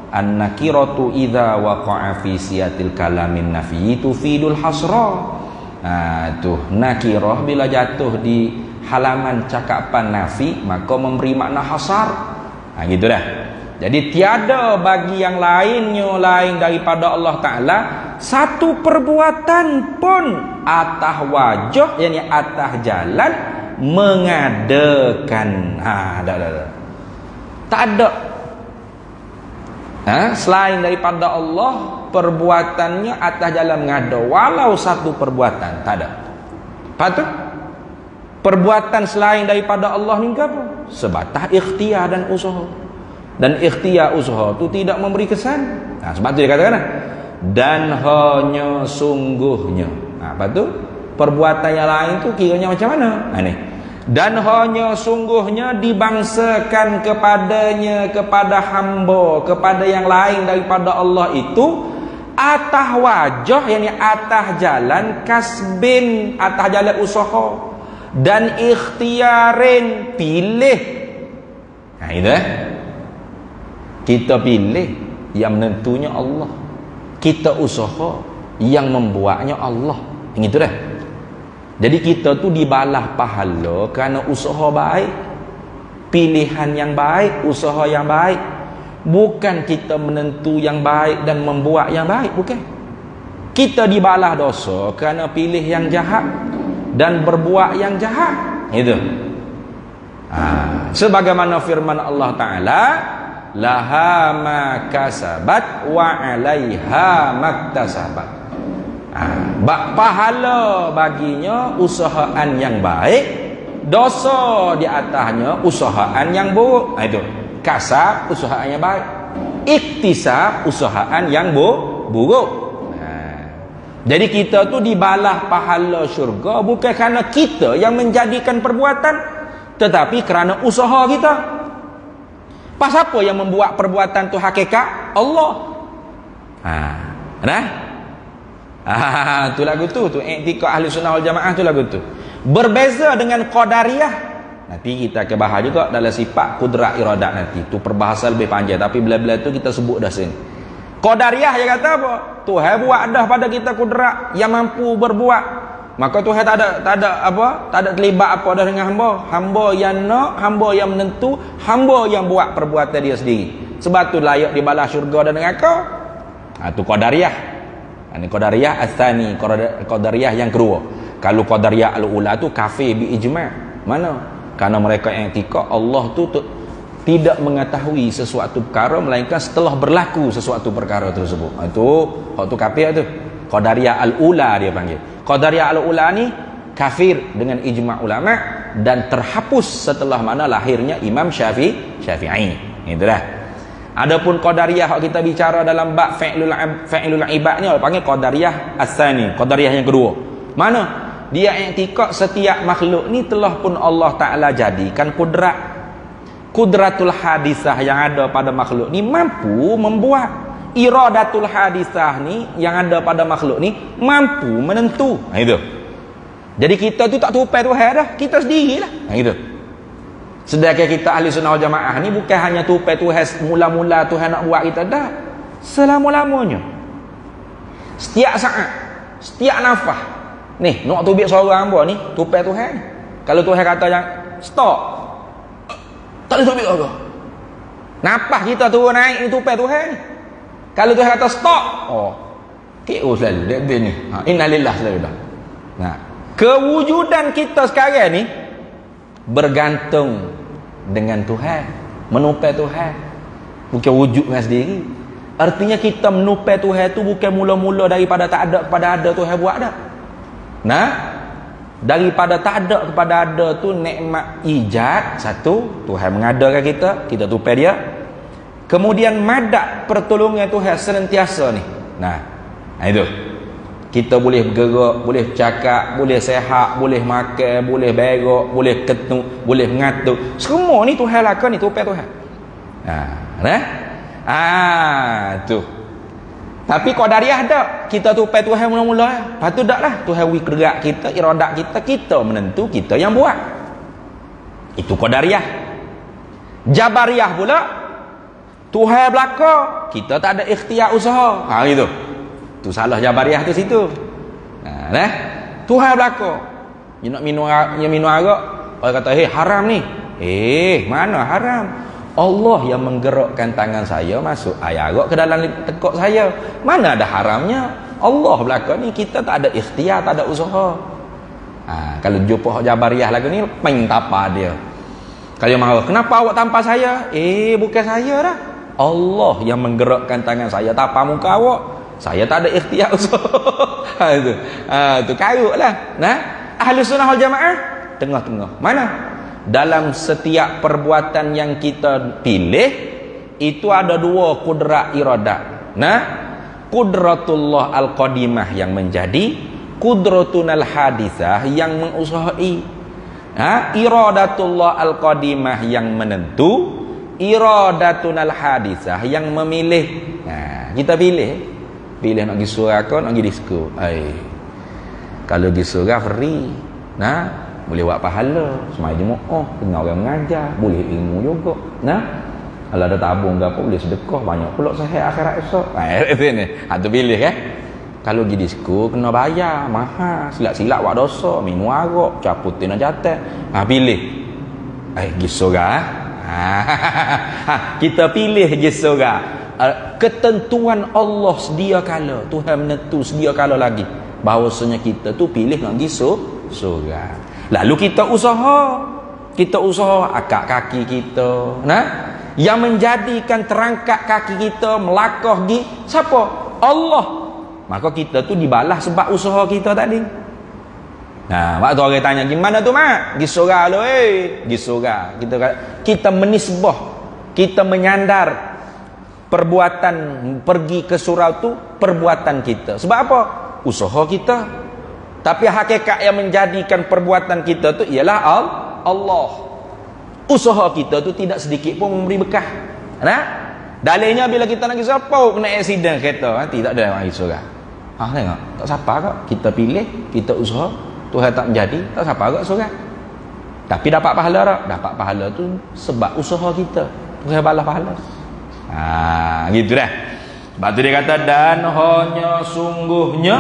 An-nakiratu idza waqa'a fi siyatil kalamin nafi tufidul hasra. Tu nakirah bila jatuh di halaman cakapan nafi maka memberi makna hasar. Gitu dah. Jadi tiada bagi yang lainnya lain daripada Allah Ta'ala satu perbuatan pun atas wajah, yakni atas jalan mengadakan. Tak ada selain daripada Allah perbuatannya atas jalan mengada walau satu perbuatan, tak ada. Patut perbuatan selain daripada Allah ni apa? Sebatas ikhtiar dan usaha. Dan ikhtiar usaha tu tidak memberi kesan. Sebab tu dia katakan dan hanya sungguhnya. Apa tu? Perbuatan yang lain tu kiranya macam mana? Ni. Dan hanya sungguhnya dibangsakan kepadanya, kepada hamba, kepada yang lain daripada Allah itu atas wajah, yakni atas jalan kasbin, atas jalan usaha, dan ikhtiarin, pilih. Itu kita pilih, yang menentunya Allah. Kita usaha, yang membuatnya Allah. Itu dah. Jadi kita tu dibalas pahala kerana usaha baik, pilihan yang baik, usaha yang baik. Bukan kita menentu yang baik dan membuat yang baik, bukan. Kita dibalas dosa kerana pilih yang jahat dan berbuat yang jahat. Itu. Sebagaimana firman Allah Ta'ala, laha ma kasabat wa 'alaiha maktasabat. Pahala baginya usahaan yang baik, dosa di atasnya usahaan yang buruk. Itu kasab, usahaan yang baik. Iktisab, usahaan yang buruk. Jadi kita tu dibalas pahala syurga bukan kerana kita yang menjadikan perbuatan, tetapi kerana usaha kita. Pasal apa yang membuat perbuatan tu hakikat? Allah. Tu lagu tu i'tiqad ahli sunnah wal jamaah, tu lagu tu. Berbeza dengan qadariyah. Nanti kita akan bahas juga dalam sifat kudrat iradat nanti. Tu perbahasa lebih panjang, tapi bila-bila tu kita sebut dah sini. Qadariyah dia kata apa? Tuhan buat dah pada kita kudrat yang mampu berbuat. Maka Tuhan tak ada terlibat apa dah dengan hamba. Hamba yang nak, hamba yang menentu, hamba yang buat perbuatan dia sendiri. Sebab tu layak dibalas syurga dan neraka. Tu qadariyah. Ini qadariyah as-tsani, qadariyah yang kedua. Kalau qadariyah al-ula tu kafir bi ijma'. Mana? Karena mereka yang i'tiqad Allah tu tidak mengetahui sesuatu perkara melainkan setelah berlaku sesuatu perkara tersebut. Itu hak tu kafir tu. Qadariyah al-ula dia panggil. Qadariyah al-ula ni kafir dengan ijma' ulama dan terhapus setelah mana lahirnya Imam Syafi'i. Itulah. Adapun qadariyah hak kita bicara dalam bab fi'lul ibad ni panggil qadariyah as-tsani, qadariyah yang kedua. Mana? Dia i'tiqad setiap makhluk ni telah pun Allah Ta'ala jadikan kudratul hadisah yang ada pada makhluk ni mampu membuat. Iradatul hadisah ni yang ada pada makhluk ni mampu menentu. Itu. Jadi kita tu tak tupai Tuhan dah, kita sendirilah. Gitu. Sedangkan kita ahli sunnah wal jamaah ni bukan hanya tupai Tuhan mula-mula Tuhan nak buat kita dah. Selama-lamanya. Setiap saat, setiap nafas. Ni, nak tubik suara hamba ni, tupai Tuhan. Kalau Tuhan kata yang stop, tak boleh tubik apa. Napas kita turun naik ni tupai Tuhan. Kalau Tuhan kata stop, KO selalu dia ni. Innalillah selalu dah. Nah, kewujudan kita sekarang ni bergantung dengan Tuhan, menupai Tuhan. Bukan wujud dengan sendiri. Artinya kita menupai Tuhan tu bukan mula-mula daripada tak ada kepada ada Tuhan buat dah. Nah, daripada tak ada kepada ada tu nikmat ijad satu, Tuhan mengadakan kita tupai dia. Kemudian madak pertolongan Tuhan senantiasa ni. Nah, itu. Kita boleh bergerak, boleh bercakap, boleh sehat, boleh makan, boleh berak, boleh ketemu, boleh mengatur. Semua ni Tuhan lakukan ni, tupai Tuhan. Tu. Tapi qadariyah tak. Kita tupai Tuhan mula-mula. Lepas tu tak lah. Tuhan gerak kita, iradat kita menentu, kita yang buat. Itu qadariyah. Jabariyah pula, Tuhan belaka, kita tak ada ikhtiar usaha. Gitu. Tu salah Jabariyah tu situ. Tuhan belaka. Dia nak minum arak, orang kata, haram ni. Mana haram? Allah yang menggerakkan tangan saya masuk air arak ke dalam tekuk saya. Mana ada haramnya? Allah belaka ni, kita tak ada ikhtiar, tak ada usaha. Kalau jumpa Jabariyah lagi ni, peng tapa dia. Kalau marah, kenapa awak tampar saya? Bukan saya dah. Allah yang menggerakkan tangan saya tapa muka awak. Saya tak ada ikhtiar usaha. Tu kayuklah. Ahli sunnah wal jamaah tengah-tengah. Mana? Dalam setiap perbuatan yang kita pilih itu ada dua kudrat iradat. Kudratullah al-qadimah yang menjadi, kudratunal hadisah yang mengusahai. Iradatullah al-qadimah yang menentu, iradatun al-hadisah yang memilih. Kita pilih nak pergi surah ke, nak pergi disko. Kalau pergi surah free, boleh buat pahala, semai Jumaat, dengar orang mengajar, boleh ilmu juga. Kalau ada tabung ke apa, boleh sedekah, banyak pula sehat akhirat esok. Itu ni. Tu pilih kan. Kalau pergi disko kena bayar, mahal, silap-silap buat dosa, minum arak, caputin jatah. Pilih. Pergi surah. Kita pilih je surah. Ketentuan Allah sedia kala, Tuhan menentu sedia kala lagi bahawasanya kita tu pilih nak pergi surga. Lalu kita usaha Kita usaha akak kaki kita. Nah, yang menjadikan terangkat kaki kita melangkah gi siapa? Allah. Maka kita tu dibalas sebab usaha kita tadi. Nah, waktu orang tanya gimana tu mak? Gi surga lo gi surga. Kita menisbah, kita menyandar perbuatan pergi ke surau tu perbuatan kita. Sebab apa? Usaha kita. Tapi hakikat yang menjadikan perbuatan kita tu ialah Allah. Usaha kita tu tidak sedikit pun memberi berkah. Nah, dalilnya bila kita nak pergi sapau kena aksiden kereta, tidak ada orang surga. Tengok, tak siapa kak. Kita pilih, kita usaha, Tuhan tak menjadi, tak siapa kak surga. Tapi dapat pahala tak? Dapat pahala tu sebab usaha kita. Tuhan balas pahala. Gitu dah. Sebab tu dia kata dan hanya sungguhnya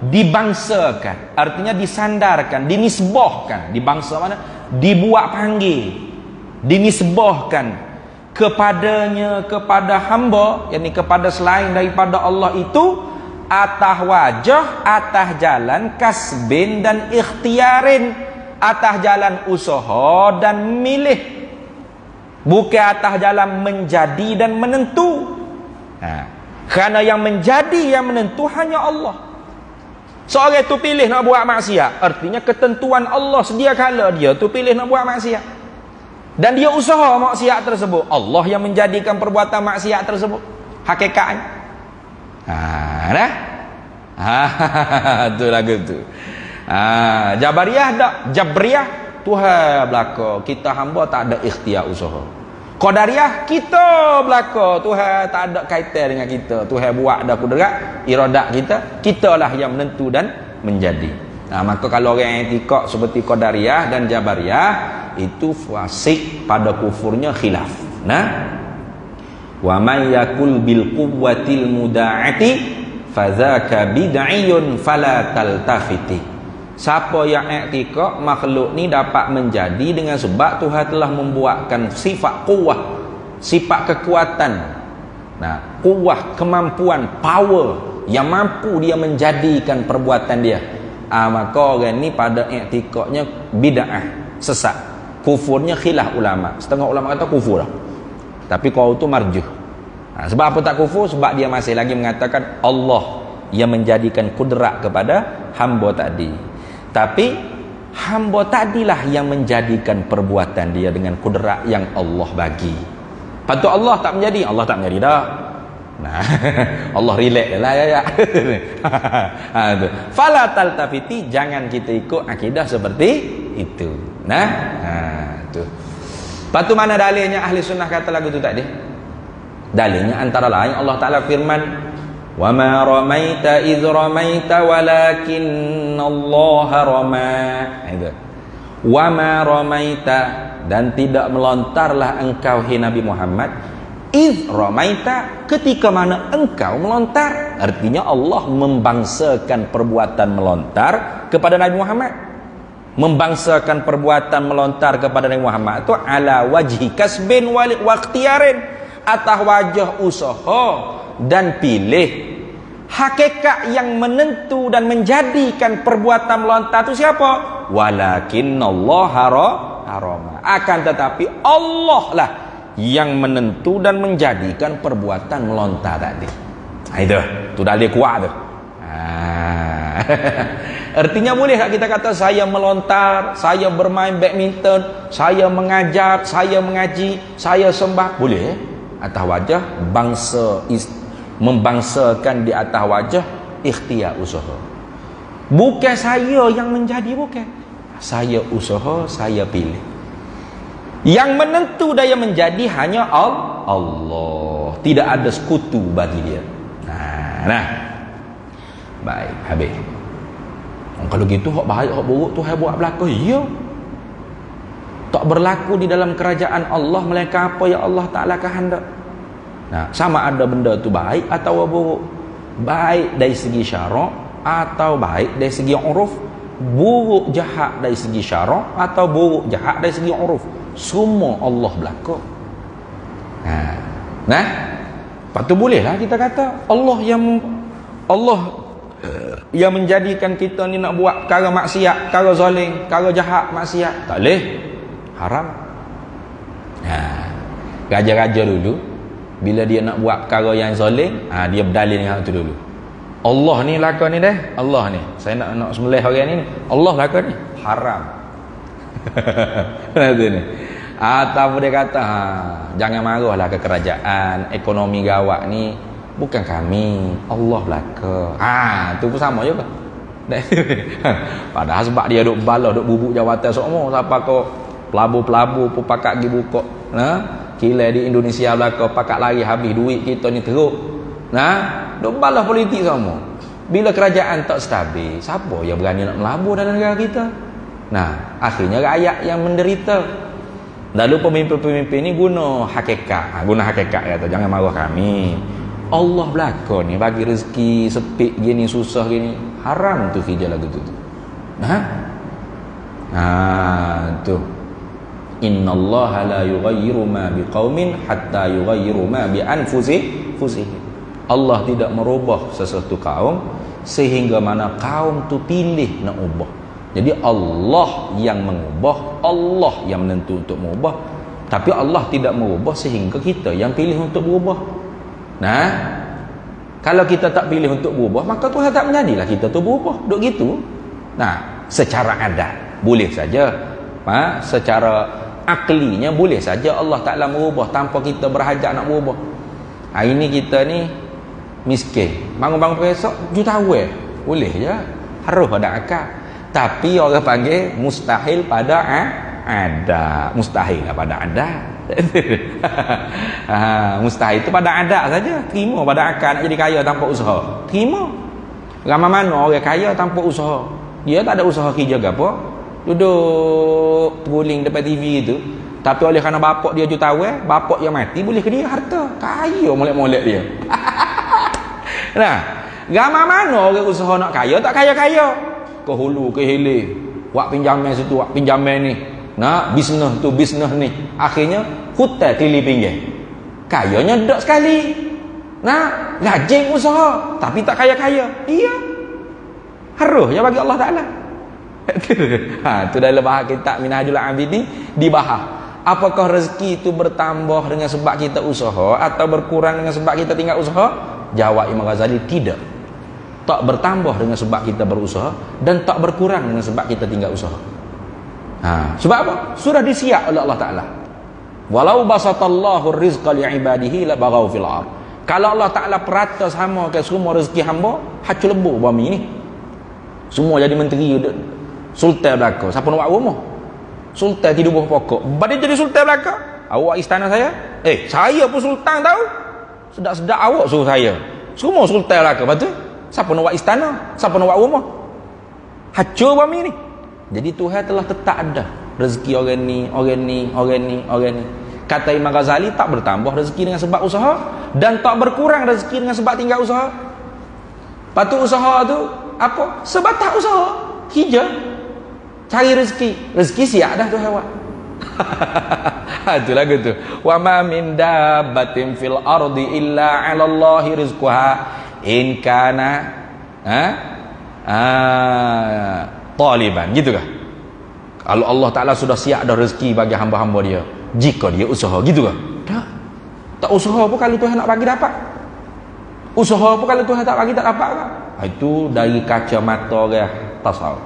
dibangsakan, artinya disandarkan, dinisbahkan. Dibangsa mana? Dibuat panggil, dinisbahkan kepadanya, kepada hamba, yakni kepada selain daripada Allah itu, atas wajah, atas jalan kasbin dan ikhtiarin, atas jalan usaha dan milih, bukan atas jalan menjadi dan menentu. Kerana yang menjadi, yang menentu hanya Allah. Seorang tu pilih nak buat maksiat, artinya ketentuan Allah sedia kala dia tu pilih nak buat maksiat, dan dia usaha maksiat tersebut. Allah yang menjadikan perbuatan maksiat tersebut hakikatnya. Tu lagu tu. Jabariyah tak? Jabriyah Tuhan belaka, kita hamba tak ada ikhtiar usaha. Qadariyah kita belaka, Tuhan tak ada kaitan dengan kita. Tuhan buat dah kudrat, iradat kita lah yang menentu dan menjadi. Maka kalau orang yang etikak seperti Qadariyah dan Jabariyah itu fasik, pada kufurnya khilaf. Wa man yakul bil quwwatil muda'ati fadzaka bid'iyun fala taltafiti. Siapa yang i'tikad makhluk ni dapat menjadi dengan sebab Tuhan telah membuatkan sifat kuwah, sifat kekuatan. Kuwah, kemampuan, power yang mampu dia menjadikan perbuatan dia. Maka orang ni pada i'tikadnya bid'ah, sesat. Kufurnya khilaf ulama. Setengah ulama kata kufur lah. Tapi kau tu marjuh. Sebab apa tak kufur? Sebab dia masih lagi mengatakan Allah yang menjadikan kudrat kepada hamba tadi. Tapi hamba tadilah yang menjadikan perbuatan dia dengan kudrat yang Allah bagi. Patut Allah tak menjadi, Allah tak menjadi dah. Allah relax lah ya. Fala taltafiti, jangan kita ikut akidah seperti itu. Tu. Patu mana dalilnya ahli sunnah kata lagu tu tadi? Dalilnya antara lain Allah Ta'ala firman, wa ma ramaita idh ramaita walakinnallaha rama. Wa ma ramaita, dan tidak melontarlah engkau hai Nabi Muhammad, idh ramaita, ketika mana engkau melontar. Artinya Allah membangsakan perbuatan melontar kepada Nabi Muhammad. Membangsakan perbuatan melontar kepada Nabi Muhammad itu ala wajhi kasbin wa ikhtiarin, atas wajah usaha dan pilih. Hakikat yang menentu dan menjadikan perbuatan melontar itu siapa? Walakinnallaha harama. Akan tetapi Allah lah yang menentu dan menjadikan perbuatan melontar tadi. Itu dalil kuat tu. Artinya boleh tak kita kata saya melontar, saya bermain badminton, saya mengajar, saya mengaji, saya sembah? Boleh. Atas wajah bangsa membangsakan di atas wajah ikhtiar usaha. Bukan saya yang menjadi, bukan. Saya usaha, saya pilih. Yang menentu dan yang menjadi hanya Allah. Tidak ada sekutu bagi dia. Baik, habis. Kalau gitu hak baik, hak buruk Tuhan buat berlaku. Ya. Tak berlaku di dalam kerajaan Allah melainkan apa yang Allah Ta'ala kehendak. Sama ada benda tu baik atau buruk. Baik dari segi syarak atau baik dari segi uruf. Buruk jahat dari segi syarak atau buruk jahat dari segi uruf. Semua Allah berlaku. Lepas tu bolehlah kita kata Allah yang menjadikan kita ni nak buat perkara maksiat, perkara zalim, perkara jahat, maksiat. Tak boleh. haram. Raja-raja dulu bila dia nak buat perkara yang zalim, dia berdalil dengan itu dulu. Allah ni lakon ni dah. Allah ni. Saya nak sembelih orang ni. Allah lakon ni. Haram. Betul ni. Atau dia kata, jangan marahlah ke kerajaan, ekonomi gawat ni bukan kami, Allah belaka. Tu pun sama juga. Padahal sebab dia duk balah, duk bubuk jawatan semua, siapa kau pelabur-pelabur pun pakak pergi buka. Kila di Indonesia belaka, pakak lari habis duit kita ni teruk. Duk balah politik semua. Bila kerajaan tak stabil, siapa yang berani nak melabur dalam negara kita? Akhirnya rakyat yang menderita. Lalu pemimpin-pemimpin ni guna hakikat. Guna hakikat kata, jangan marah kami. Allah belaka ni bagi rezeki sepik gini, susah gini. Haram tu kerja lagu tu. Tu. Innallaha la yughayyiru ma biqaumin hatta yughayyiru ma bi anfusihim. Allah tidak merubah sesuatu kaum sehingga mana kaum tu pilih nak ubah. Jadi Allah yang mengubah, Allah yang menentu untuk mengubah. Tapi Allah tidak mengubah sehingga kita yang pilih untuk berubah. Kalau kita tak pilih untuk berubah, maka Tuhan tak menjadilah kita tu berubah. Duk gitu. Secara adat boleh saja. Secara aklinya boleh saja Allah Ta'ala merubah tanpa kita berhajat nak berubah. Hari ni kita ni miskin, bangun-bangun esok jutawan. Boleh je. Harus ada akal. Tapi orang panggil mustahil pada adat. Mustahil pada adat. Mustahil itu pada adat saja. Terima pada akal nak jadi kaya tanpa usaha. Terima. Ramai mana orang kaya tanpa usaha. Dia tak ada usaha kerja ke apa. Duduk guling depan TV itu. Tapi oleh kerana bapak dia jutawan, bapak yang mati boleh ke dia harta. Kaya molek-molek dia. Ramai mana orang usaha nak kaya tak kaya-kaya. Ke hulu, ke hilir, buat pinjaman situ, buat pinjaman ni, bisnes tu, bisnes ni, akhirnya hutang tili pinggir. Kayanya dok sekali. Rajin usaha tapi tak kaya-kaya. Iya, harus ya bagi Allah Ta'ala. Tu dalam bahas kitab Minhajul Abidin dibahas, apakah rezeki itu bertambah dengan sebab kita usaha atau berkurang dengan sebab kita tinggal usaha? Jawab Imam Ghazali, tidak. Tak bertambah dengan sebab kita berusaha dan tak berkurang dengan sebab kita tinggal usaha. Sebab apa? Sudah disiap oleh Allah Ta'ala. Walau basatallahu rizqa li'ibadihi la baghaw fil ard. Kalau Allah Ta'ala perata sama ke semua rezeki hamba, hancur lebur bumi ni. Semua jadi menteri, sultan belaka. Siapa nak buat rumah? Sultan tidur bawah pokok. Badai jadi sultan belaka. Awak istana saya? Saya pun sultan tahu. Sedap-sedap awak suruh saya. Semua sultan belaka. Betul? Siapa nak buat istana? Siapa nak buat rumah? Hancur bumi ni. Jadi Tuhan telah tetap ada rezeki orang ni, orang ni, orang ni, orang ni. Kata Imam Ghazali, tak bertambah rezeki dengan sebab usaha dan tak berkurang rezeki dengan sebab tinggal usaha. Patut usaha tu apa? Sebatas usaha, kerja, cari rezeki. Rezeki siap dah Tuhan buat. Itu lagu tu. Wa ma min dabbatin fil ardi illa 'ala Allahi rizquha in kana taliban, gitu kah? Kalau Allah Ta'ala sudah siap dah rezeki bagi hamba-hamba dia, jika dia usaha, gitu kah? Tak usaha pun kalau Tuhan nak bagi dapat. Usaha pun kalau Tuhan tak bagi tak dapat kah? Itu dari kacamata orang tasawuf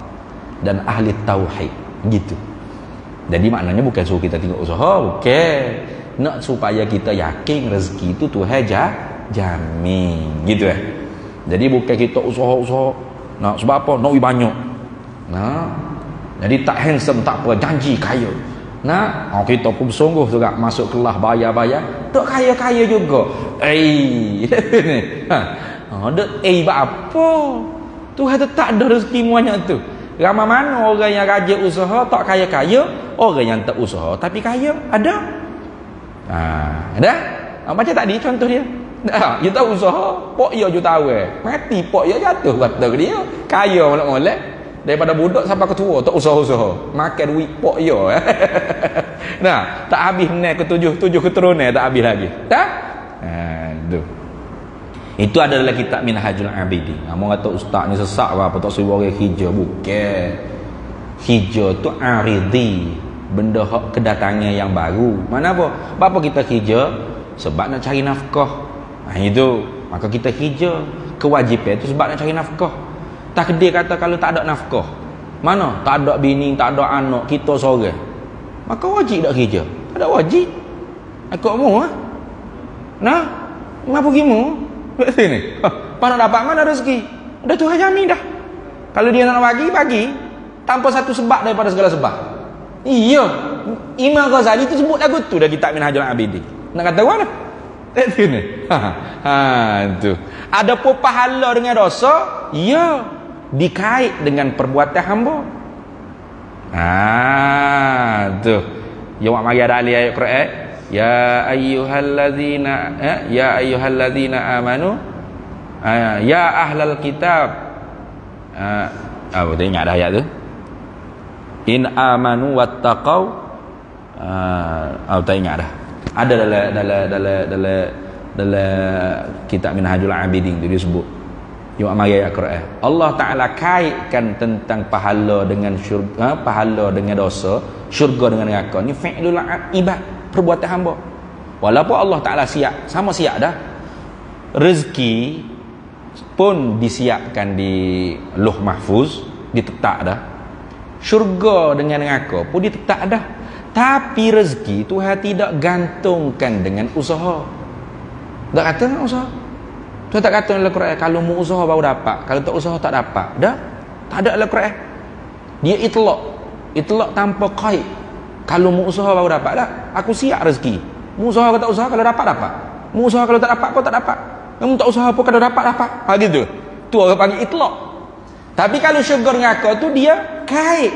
dan ahli tauhid, gitu. Jadi maknanya bukan suruh kita tengok usaha, bukan. Nak supaya kita yakin rezeki itu Tuhan jamin, gitu Jadi bukan kita usaha-usaha sebab apa? Nak banyak. Jadi tak handsome tak apa, janji kaya. Kita pun bersungguh juga masuk kelas bayar-bayar, tak kaya-kaya juga. Buat apa? Tuhan tetap ada rezeki banyak tu. Ramai mana orang yang rajin usaha tak kaya-kaya, orang yang tak usaha tapi kaya, ada. Ada? Macam tadi contoh dia. Dia tak usaha, pok ya jutawan. Mati pok ya jatuh kata dia. Kaya molek-molek. Daripada budak sampai ketua tak usaha-usaha. Makan duit pok ya. Tak habis naik ke tujuh keturunan tak habis lagi. Tak? Tu. Itu adalah kitab Minhajul Abidin. Orang kata ustaz ni sesak ke apa tak suruh orang hijau, bukan. Hijau tu aridi, benda hak kedatangan yang baru. Mana apa? Apa kita kerja? Sebab nak cari nafkah. Itu. Maka kita kerja. Kewajipan itu sebab nak cari nafkah. Takdir kata kalau tak ada nafkah, mana? Tak ada bini, tak ada anak, kita seorang. Maka wajib tak kerja? Tak ada wajib. Aku mau ah. Nah, ngapa gimu? Kat sini. Pak nak dapat mana rezeki? Dah Tuhan jamin dah. Kalau dia nak bagi, tanpa satu sebab daripada segala sebab. Iya. Imam Ghazali tu sebut lagu tu dah kitab Minhajul Abidin. Nak kata mana? Kat sini. Tu. Ada pun pahala dengan dosa? Ya. Dikait dengan perbuatan hamba. Tu. Ya mak mari ada ahli ayat Quran. Ya ayyuhallazina amanu ya ahlal kitab. Apa tu ingat dah ayat tu? In amanu wattaqau. Tak ingat dah. Ada dalam kitab Minhajul Abidin tu dia sebut. Yang mari ayat Quran. Allah Taala kaitkan tentang pahala dengan syurga, pahala dengan dosa, syurga dengan neraka. Ni fi'lul ibad, perbuatan hamba. Walaupun Allah Taala siap, sama siap dah. Rezeki pun disiapkan di Lauh Mahfuz, ditetap dah. Syurga dengan neraka pun ditetap dah. Tapi rezeki Tuhan tidak gantungkan dengan usaha. Tak kata dengan usaha. Tuhan tak kata dalam Quran kalau mu usaha baru dapat, kalau tak usaha tak dapat. Dah. Tak ada dalam Quran. Dia itlaq. Itlaq tanpa qaid. Kalau mu usaha baru dapat dah. Aku siap rezeki. Mu usaha kalau tak usaha, kalau dapat dapat. Mu usaha kalau tak dapat kau tak dapat. Kamu tak usaha pun kalau dapat dapat. Gitu. Tu orang panggil itlaq. Tapi kalau syurga neraka tu dia kait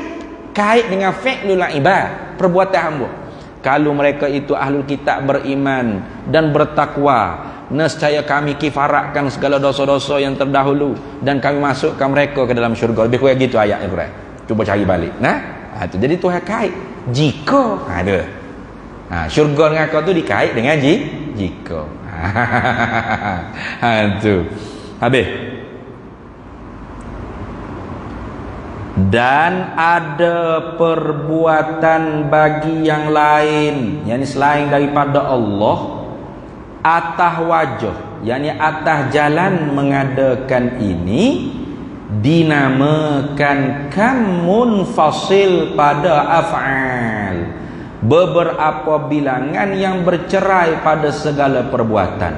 dengan fi'lul ibad, perbuatan hamba. Kalau mereka itu ahlul kitab beriman dan bertakwa, nescaya kami kifaratkan segala dosa-dosa yang terdahulu dan kami masukkan mereka ke dalam syurga. Lebih kurang gitu ayat Quran. Cuba cari balik. Tu. Jadi Tuhan kait jika ada. Syurga neraka tu dikait dengan jika. Tu. Habis. Dan ada perbuatan bagi yang lain, yakni selain daripada Allah, atas wajah, yakni atas jalan mengadakan ini dinamakan kam munfasil pada af'al, beberapa bilangan yang bercerai pada segala perbuatan.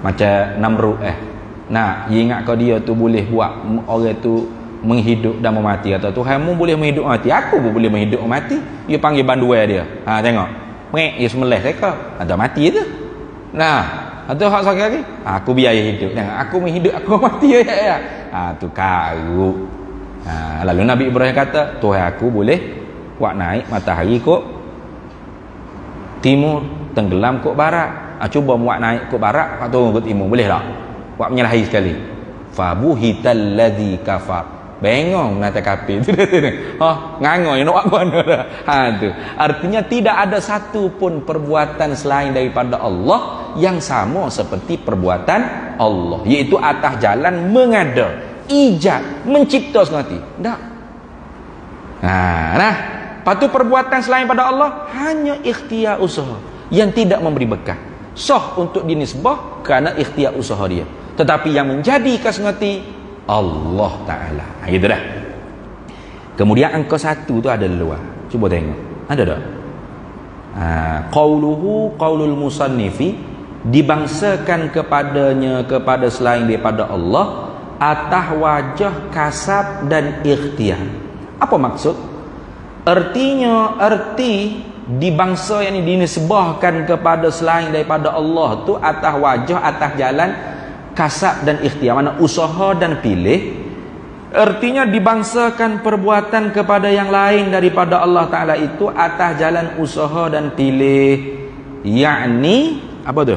Macam Namrud ingat kau dia tu boleh buat orang tu menghidup dan memati, atau Tuhanmu boleh menghidup mati, aku pun boleh menghidup mati. Dia panggil banduai dia. Tengok. Dia sembelih mereka. Ada mati tu. Atau hak sakit lagi. Aku biaya hidup. Tengok, aku menghidup, aku mati ya. Tu karut. Lalu Nabi Ibrahim kata, Tuhan aku boleh buat naik matahari kok timur, tenggelam kok barat. Cuba buat naik kok barat, pak turun kok timur, boleh tak? Buat menyalahi sekali. Fabuhital ladzi kafar. Bengong nata kafir tu. Ngangoi nak buat mana dah. Tu. Artinya tidak ada satu pun perbuatan selain daripada Allah yang sama seperti perbuatan Allah, iaitu atas jalan mengada, ijad, mencipta sekali. Tak. Patu perbuatan selain pada Allah hanya ikhtiar usaha yang tidak memberi bekal. Sah untuk dinisbah kerana ikhtiar usaha dia. Tetapi yang menjadi kasngati Allah Ta'ala. Gitu dah. Kemudian angka 1 tu ada luar. Cuba tengok. Ada tak? Qaulul musannifi, dibangsakan kepadanya kepada selain daripada Allah atas wajah kasab dan ikhtiar. Apa maksud? Erti dibangsa yang dinisbahkan kepada selain daripada Allah tu atas wajah, atas jalan kasab dan ikhtiar, mana usaha dan pilih. Artinya dibangsakan perbuatan kepada yang lain daripada Allah Ta'ala itu atas jalan usaha dan pilih, yakni apa tu?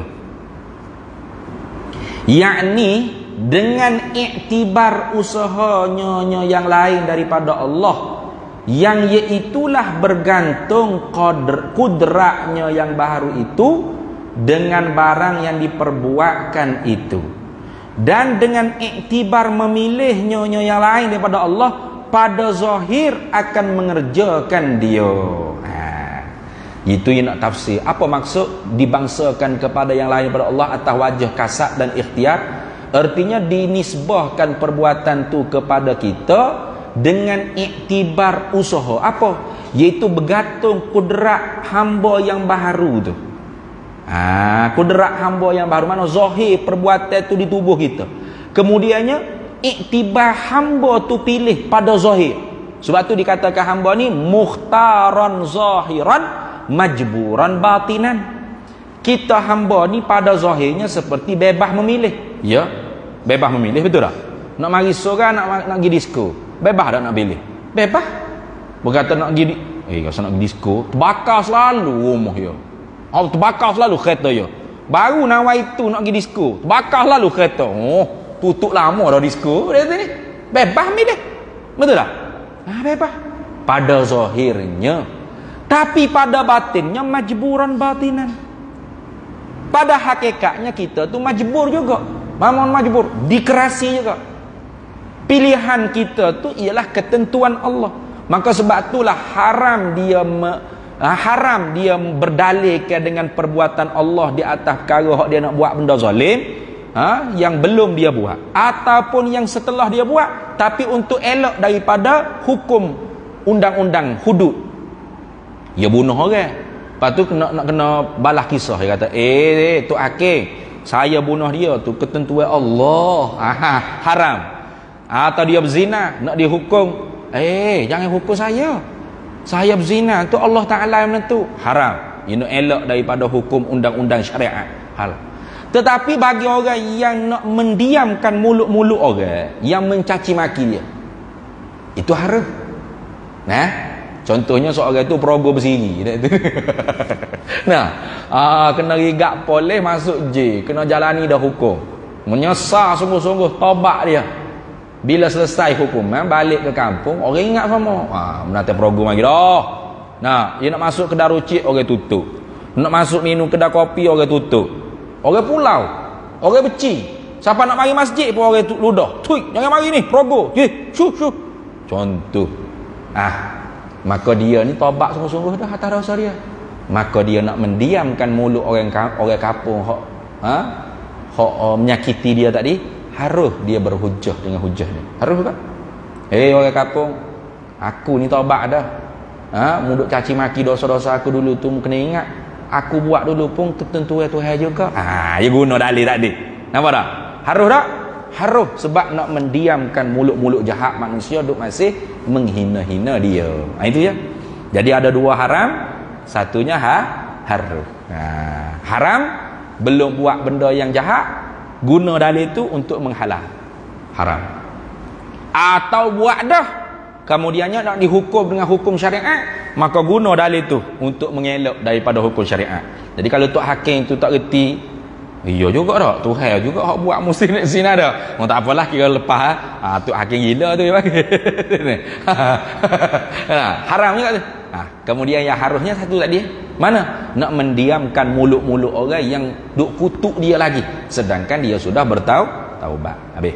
Yakni dengan iktibar usahanya yang lain daripada Allah, yang iaitulah bergantung kudratnya yang baru itu dengan barang yang diperbuatkan itu, dan dengan iktibar memilih nyonya yang lain daripada Allah pada zahir akan mengerjakan dia. Itu yang nak tafsir. Apa maksud dibangsakan kepada yang lain daripada Allah atas wajah kasat dan ikhtiar? Artinya dinisbahkan perbuatan tu kepada kita dengan iktibar usaha. Apa? Iaitu bergantung kudrat hamba yang baru tu. Kudrat hamba yang baru, mana zahir perbuatan tu di tubuh kita. Kemudiannya iktibar hamba tu pilih pada zahir. Sebab tu dikatakan hamba ni mukhtaran zahiran majburan batinan. Kita hamba ni pada zahirnya seperti bebas memilih. Ya, bebas memilih, betul tak? Nak mari seorang, nak pergi disko, bebas tak nak pilih? Bebas. Berkata nak pergi kalau nak pergi disko, terbakar selalu rumah ya. Terbakar selalu kereta ya. Baru nawai itu nak pergi disko, terbakar selalu kereta. Tutup lama dah disko dia ni. Bebas milih. Betul tak? Bebas pada zahirnya. Tapi pada batinnya majburan batinan. Pada hakikatnya kita tu majbur juga. Mamun majbur, dikerasi juga. Pilihan kita tu ialah ketentuan Allah. Maka sebab itulah haram dia berdalilkan dengan perbuatan Allah di atas perkara hak dia nak buat benda zalim, yang belum dia buat ataupun yang setelah dia buat, tapi untuk elak daripada hukum undang-undang hudud. Dia bunuh orang, lepas tu nak kena balas kisah. Dia kata Tok Hakim, saya bunuh dia tu ketentuan Allah, haram. Atau dia berzina, nak dihukum, jangan hukum saya berzina tu Allah Ta'ala yang menentu, haram. Ini elak daripada hukum undang-undang syariat, hal. Tetapi bagi orang yang nak mendiamkan mulut-mulut orang yang mencaci maki dia, itu haram. Contohnya seorang itu perogoh bersiri. Kena rigak polis, masuk je, kena jalani dah hukum, menyesal sungguh-sungguh, tobat dia. Bila selesai hukum, balik ke kampung, orang ingat sama. Menata perogoh lagi dah. Dia nak masuk kedai rucik, orang tutup. Nak masuk minum kedai kopi, orang tutup. Orang pulau, orang beci. Siapa nak mari masjid pun orang ludah. Cuy, jangan mari ni, perogoh. Syuh. Contoh. Maka dia ni tobat sungguh-sungguh dah atas dosa dia. Maka dia nak mendiamkan mulut orang kampung hak menyakiti dia tadi, harus dia berhujah dengan hujah ni. Harus kan? Orang kampung, aku ni tobat dah. Muduk caci maki dosa-dosa aku dulu tu, kena ingat. Aku buat dulu pun ketentuan Tuhan juga. Dia guna dalil tadi. Nampak tak? Harus tak? Harus, sebab nak mendiamkan mulut-mulut jahat manusia duk masih menghina-hina dia. Itu ya. Jadi ada dua haram, satunya harus. Haram belum buat benda yang jahat, guna dalil itu untuk menghalang. Haram. Atau buat dah, kemudiannya nak dihukum dengan hukum syariat, maka guna dalil itu untuk mengelak daripada hukum syariat. Jadi kalau Tok Hakim tu tak reti, iya juga dah, Tuhan juga hak buat muslim di sini dah. Tak apalah, kira lepas Tok Hakim gila tu dia panggil. Haram juga tu. Kemudian yang harusnya satu tadi, mana? Nak mendiamkan mulut-mulut orang yang duk kutuk dia lagi, sedangkan dia sudah bertaubat. Habis.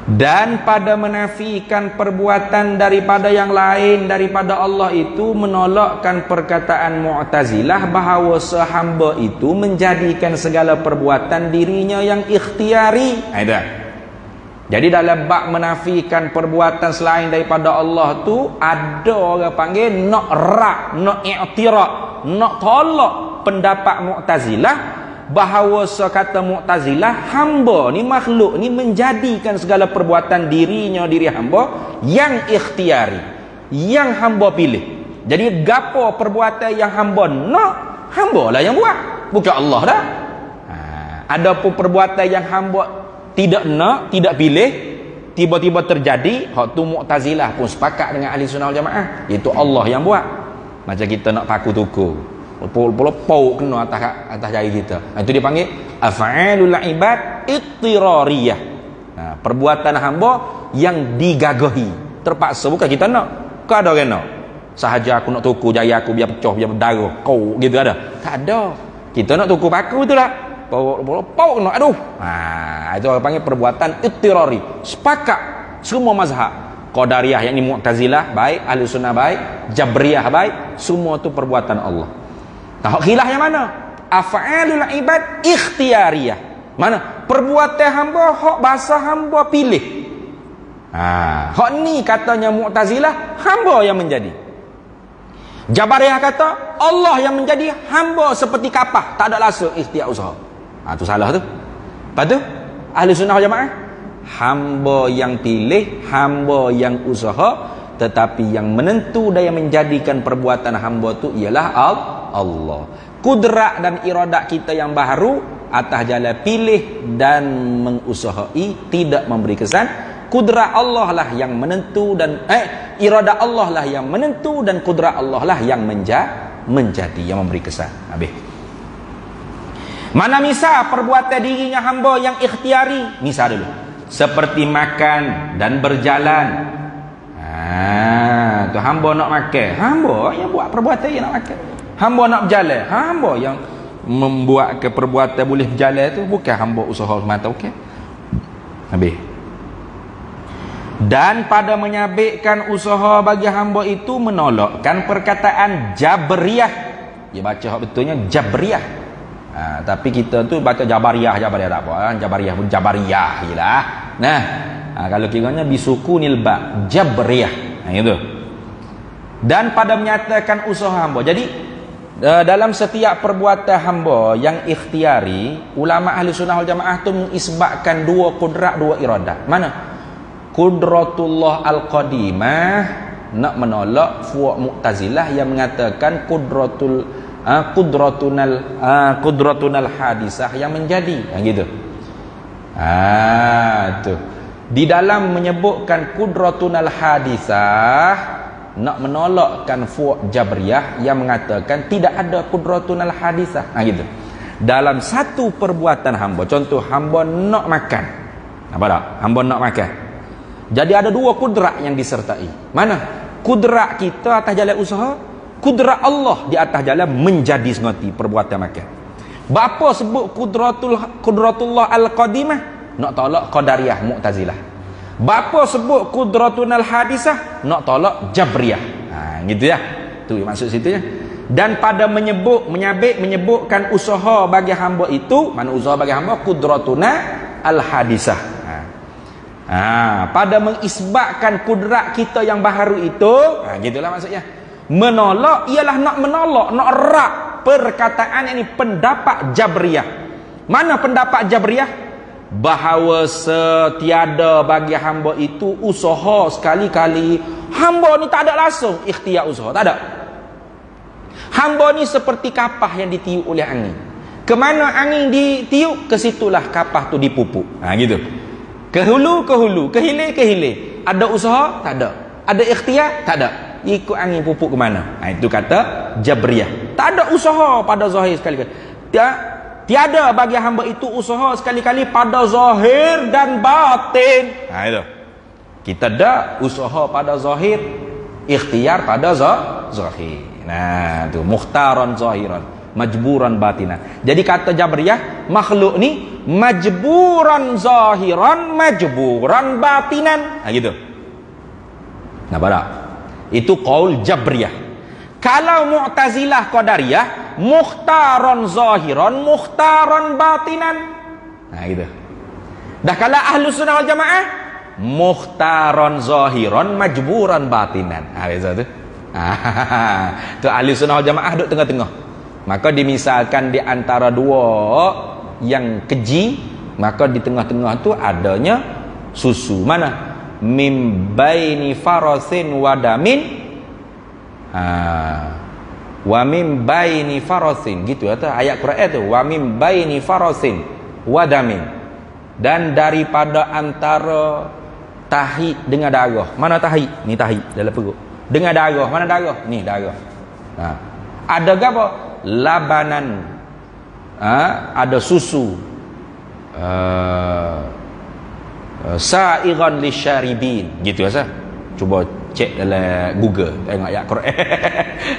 Dan pada menafikan perbuatan daripada yang lain daripada Allah itu menolakkan perkataan Mu'tazilah bahawa sehamba itu menjadikan segala perbuatan dirinya yang ikhtiari. Jadi dalam bab menafikan perbuatan selain daripada Allah tu, ada orang panggil nak rak, nak i'tirak, nak tolak pendapat Mu'tazilah bahawa sekata Mu'tazilah, hamba ni, makhluk ni menjadikan segala perbuatan diri hamba yang ikhtiari, yang hamba pilih. Jadi gapo perbuatan yang hamba nak, hamba lah yang buat, bukan Allah dah. Adapun perbuatan yang hamba tidak nak, tidak pilih, tiba-tiba terjadi, hak tu Mu'tazilah pun sepakat dengan ahli sunnah wal jamaah, iaitu Allah yang buat. Macam kita nak paku tuku, pau kena atas jari kita, itu dipanggil af'alul ibad ittirariyah. Perbuatan hamba yang digagahi, terpaksa, bukan kita nak. Kau ada orang nak sahaja aku nak tuku jari aku biar pecah, biar berdarah, kau gitu ada? Tak ada. Kita nak tuku paku tu lah, pau kena, aduh. Itu orang panggil perbuatan ittirari. Sepakat semua mazhab, Qadariyah yakni Mu'tazilah baik, Ahli Sunnah baik, Jabriyah baik, semua tu perbuatan Allah. Nah, khilaf yang mana? Af'alul ibad ikhtiyariyah. Mana? Perbuatan hamba hak bahasa hamba pilih. Hak ni katanya Mu'tazilah hamba yang menjadi. Jabariyah kata Allah yang menjadi, hamba seperti kapah, tak ada langsung ikhtiar usaha. Tu salah tu. Lepas tu Ahli Sunnah wal Jamaah hamba yang pilih, hamba yang usaha, tetapi yang menentu dan yang menjadikan perbuatan hamba tu ialah Allah. Kudrat dan iradat kita yang baharu atas jalan pilih dan mengusahai, tidak memberi kesan. Kudrat Allah lah yang menentu dan iradat Allah lah yang menentu, dan kudrat Allah lah yang menjadi, yang memberi kesan. Habis. Mana misal perbuatan dirinya hamba yang ikhtiari? Misal dulu, seperti makan dan berjalan. Tu hamba nak makan, hamba yang buat perbuatan yang nak makan. Hamba nak berjalan, hamba yang membuat ke perbuatan boleh berjalan tu, bukan hamba usaha semata. Okey. Habis. Dan pada menyabitkan usaha bagi hamba itu menolakkan perkataan Jabriyah. Dia baca hak betulnya Jabriyah. Tapi kita tu baca Jabariyah tak apa. Jabariyah pun Jabariyah jelah. Nah, kalau kiranya bisukunil ba, Jabriyah. Itu. Dan pada menyatakan usaha hamba. Jadi dalam setiap perbuatan hamba yang ikhtiari, ulama Ahli Sunnah wal Jamaah tu mengisbatkan dua kudrat, dua iradat. Mana? Kudratullah al-qadimah, nak menolak fuak Mu'tazilah yang mengatakan kudratunal hadisah yang menjadi, gitu. Tu. Di dalam menyebutkan kudratunal hadisah, nak menolakkan fuak Jabriyah yang mengatakan tidak ada kudratunal hadisah, gitu. Dalam satu perbuatan hamba, contoh hamba nak makan, apa tak? Hamba nak makan. Jadi ada dua kudrat yang disertai. Mana? Kudrat kita atas jalan usaha, kudrat Allah di atas jalan menjadi sengoti perbuatan makan. Bapa sebut kudratullah al-qadimah, nak tolak Qadariyah Mu'tazilah. Bapa sebut kudratunal hadisah, nak tolak Jabriyah. Gitu ya. Tu maksud situ ya. Dan pada menyebutkan usaha bagi hamba itu, mana usaha bagi hamba? Kudratuna al-hadisah. Pada mengisbatkan kudrat kita yang baharu itu, gitulah maksudnya. Menolak ialah nak menolak, nak erat perkataan ini pendapat Jabriyah. Mana pendapat Jabriyah? Bahawa setiada bagi hamba itu usaha sekali-kali. Hamba ni tak ada langsung ikhtiar usaha, tak ada. Hamba ni seperti kapah yang ditiup oleh angin. Kemana angin ditiup, ke situlah kapah tu dipupuk. Gitu. Ke hulu, ke hilir. Ada usaha? Tak ada. Ada ikhtiar? Tak ada. Ikut angin pupuk ke mana? Itu kata Jabriyah. Tak ada usaha pada zahir sekali-kali. Tiada bagi hamba itu usaha sekali-kali pada zahir dan batin. Itu. Kita ada usaha pada zahir, ikhtiar pada zahir. Tu mukhtaran zahiran, majburan batinan. Jadi kata Jabriyah, makhluk ni majburan zahiran, majburan batinan. Gitu. Nampak tak? Itu qaul Jabriyah. Kalau Mu'tazilah Qadariyah, mukhtaran zahiran, mukhtaran batinan. Gitu. Dah kalau Ahlu Sunnah wal Jamaah, mukhtaran zahiran, majburan batinan. Biasa tu. Tu Ahlu Sunnah wal Jamaah duduk tengah-tengah. Maka dimisalkan di antara dua yang keji, maka di tengah-tengah tu adanya susu. Mana? Mim baini farasin wadamin. Wa mim baini farasin, gitu atau ayat Quran tu, wa mim baini farasin wadamin. Dan daripada antara tahi dengan darah. Mana tahi? Ni tahi dalam perut. Dengan darah, mana darah? Ni darah. Ada apa? Labanan. Ada susu. Sa'iran lisyaribin, gitu asa. Cuba cek dalam Google, tengok ayat Quran.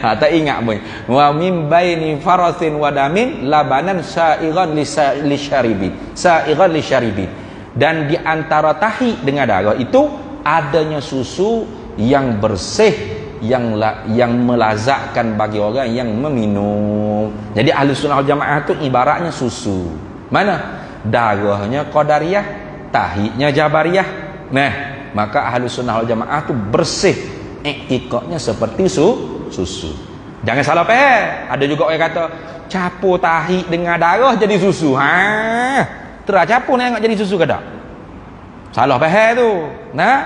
Tak ingat pun. Wa mim baini farasin wadamin labanan sa'iran lisyaribin. Sa'iran lisyaribin. Dan di antara tahi dengan darah itu adanya susu yang bersih, yang melazatkan bagi orang yang meminum. Jadi ahli sunnah wal jamaah itu ibaratnya susu. Mana? Darahnya qadariyah, tahiknya jabariyah. Nah, maka ahli sunnah wal jamaah itu bersih, iktikadnya seperti susu. Jangan salah faham. Ada juga orang kata capur tahik dengan darah jadi susu. Terus capur nak jadi susu ke tak? Salah faham tu. Nah,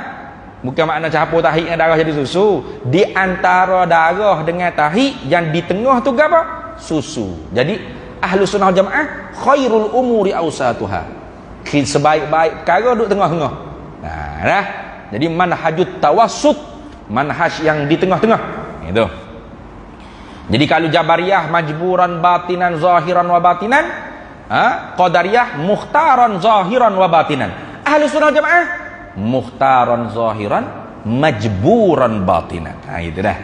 bukan makna capur tahik dengan darah jadi susu. Di antara darah dengan tahik yang di tengah tu apa? Susu. Jadi ahli sunnah wal jamaah khairul umuri awsatuha. Sebaik-baik perkara duduk tengah-tengah. Nah, dah. Jadi manhajut tawassut, manhaj yang di tengah-tengah. Itu. Jadi kalau Jabariyah majburan batinan zahiran wa batinan, Qadariyah mukhtaran zahiran wa batinan. Ahli sunnah jamaah mukhtaran zahiran majburan batinan. Nah, itu dah.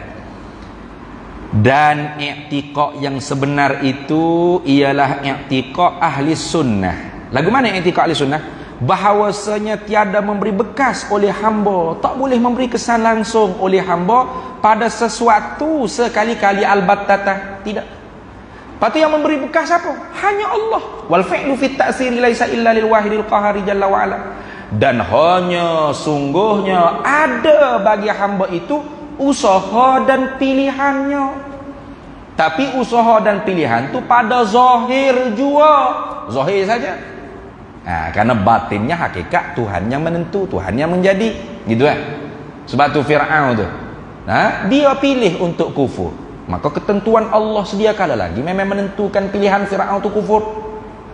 Dan i'tiqad yang sebenar itu ialah i'tiqad ahli sunnah. Lagu mana i'tiqad ahli sunnah? Bahawasanya tiada memberi bekas oleh hamba, tak boleh memberi kesan langsung oleh hamba pada sesuatu sekali-kali albattata, tidak. Lepas tu yang memberi bekas apa? Hanya Allah. Wal fi'lu fit ta'siri laisa illa lil wahidil qahari jalla wa ala. Dan hanya sungguhnya ada bagi hamba itu usaha dan pilihannya. Tapi usaha dan pilihan tu pada zahir jua, zahir saja. Karena batinnya hakikat Tuhan yang menentu, Tuhan yang menjadi, gitu kan. Sebab tu Fir'aun tu, dia pilih untuk kufur. Maka ketentuan Allah sedia kala lagi memang menentukan pilihan Fir'aun tu kufur.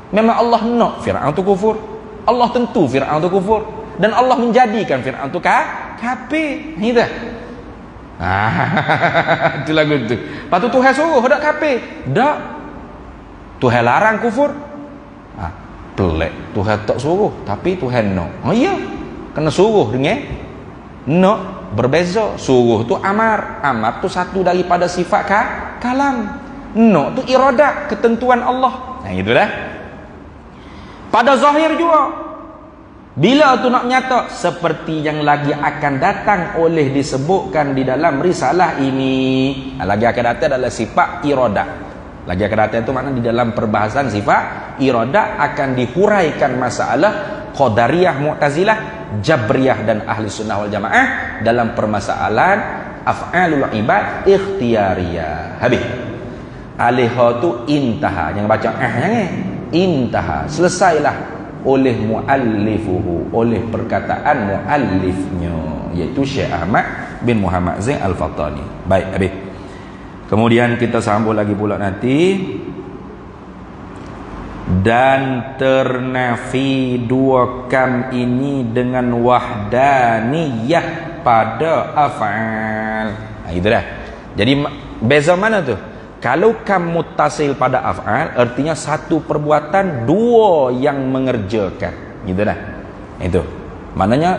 Memang Allah nak Fir'aun tu kufur. Allah tentu Fir'aun tu kufur. Dan Allah menjadikan Fir'aun tu kafir. Gitu. Itu lagu tu. Lepas tu Tuhan suruh dak kafir. Dak. Tuhan larang kufur. Pelik. Tuhan tak suruh, tapi Tuhan nak. Ya. Kena suruh dengan nak berbeza. Suruh tu amar. Amar tu satu daripada sifat kalam. Nak tu iradat, ketentuan Allah. Nah, itu dah. Pada zahir juga. Bila tu nak nyata seperti yang lagi akan datang oleh disebutkan di dalam risalah ini. Lagi akan datang adalah sifat iradat. Lagi akan datang itu makna di dalam perbahasan sifat iradat akan dihuraikan masalah Qadariyah, Mu'tazilah, Jabriyah dan Ahli Sunnah wal Jamaah dalam permasalahan af'alul ibad ikhtiyariyah. Habis. Alihah tu intaha. Jangan baca jangan. Intaha. Selesailah oleh muallifuhu, oleh perkataan muallifnya, iaitu Syekh Ahmad bin Muhammad Zain Al-Fattani. Baik, habis. Kemudian kita sambung lagi pula nanti. Dan ternafi dua kam ini dengan wahdaniyah pada af'al. Itu dah. Jadi beza mana tu? Kalau kam muttasil pada af'al, artinya satu perbuatan dua yang mengerjakan. Gitu dah. Itu. Maknanya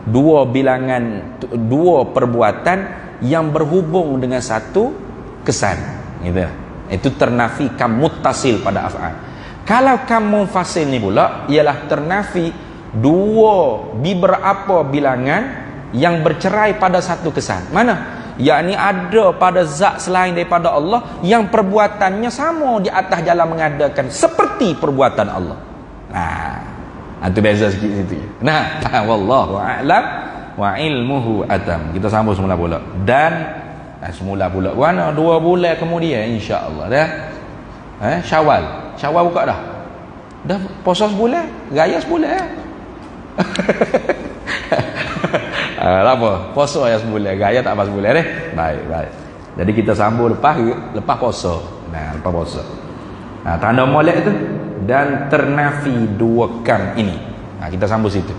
dua bilangan, dua perbuatan yang berhubung dengan satu kesan, gitu. Itu ternafi kam muttasil pada af'al. Kalau kam munfasil ni pula ialah ternafi dua beberapa bilangan yang bercerai pada satu kesan. Mana? Yakni ada pada zat selain daripada Allah yang perbuatannya sama di atas jalan mengadakan seperti perbuatan Allah. Itu beza sikit situ. Wallahu a'lam wa ilmuhu atam. Kita sambung semula pula. Dan semula pula mana 2 bulan kemudian insya-Allah dah. Syawal buka dah. Dah puasa sebulan, raya sebulan. Apa? Puasa ya sebulan, raya tak apa sebulan deh. Baik. Jadi kita sambung lepas puasa. Lepas puasa. Tanda molek tu dan ternafi dua kam ini. Kita sambung situ.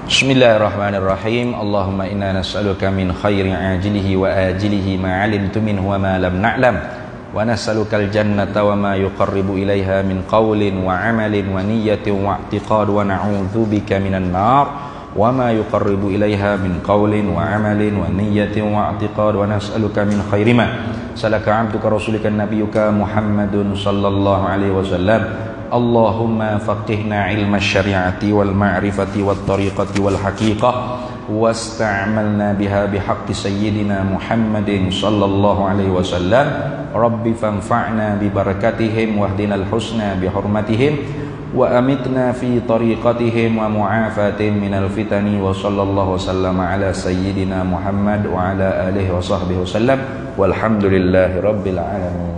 Bismillahirrahmanirrahim. Allahumma inna nas'aluka min khairi ajilihi wa ajilihi ma 'alimtu minhu wa ma lam na'lam wa nas'aluka al-jannata wa ma yuqarribu ilaiha min qawlin wa 'amalin wa niyyatin wa i'tiqad wa na'udzubika minan nar wa ma yuqarribu ilaiha min qawlin wa 'amalin wa niyyatin wa i'tiqad wa nas'aluka min khairi ma salaka 'abduka rasulika nabiyyuka Muhammadun sallallahu alaihi wasallam Allahumma faqihna ilma syari'ati wal ma'rifati wat tariqati wal haqiqah wasta'malna biha bihaqqi sayyidina Muhammadin sallallahu alaihi wasallam. Rabbi fanfa'na bi barakatihim wahdinal husna bi hurmatihim wa amitna fi tariqatihim wa mu'afatihim minal fitani wa sallallahu wasallam ala sayyidina Muhammad wa ala alihi wa sahbihi wasallam walhamdulillahi rabbil alamin.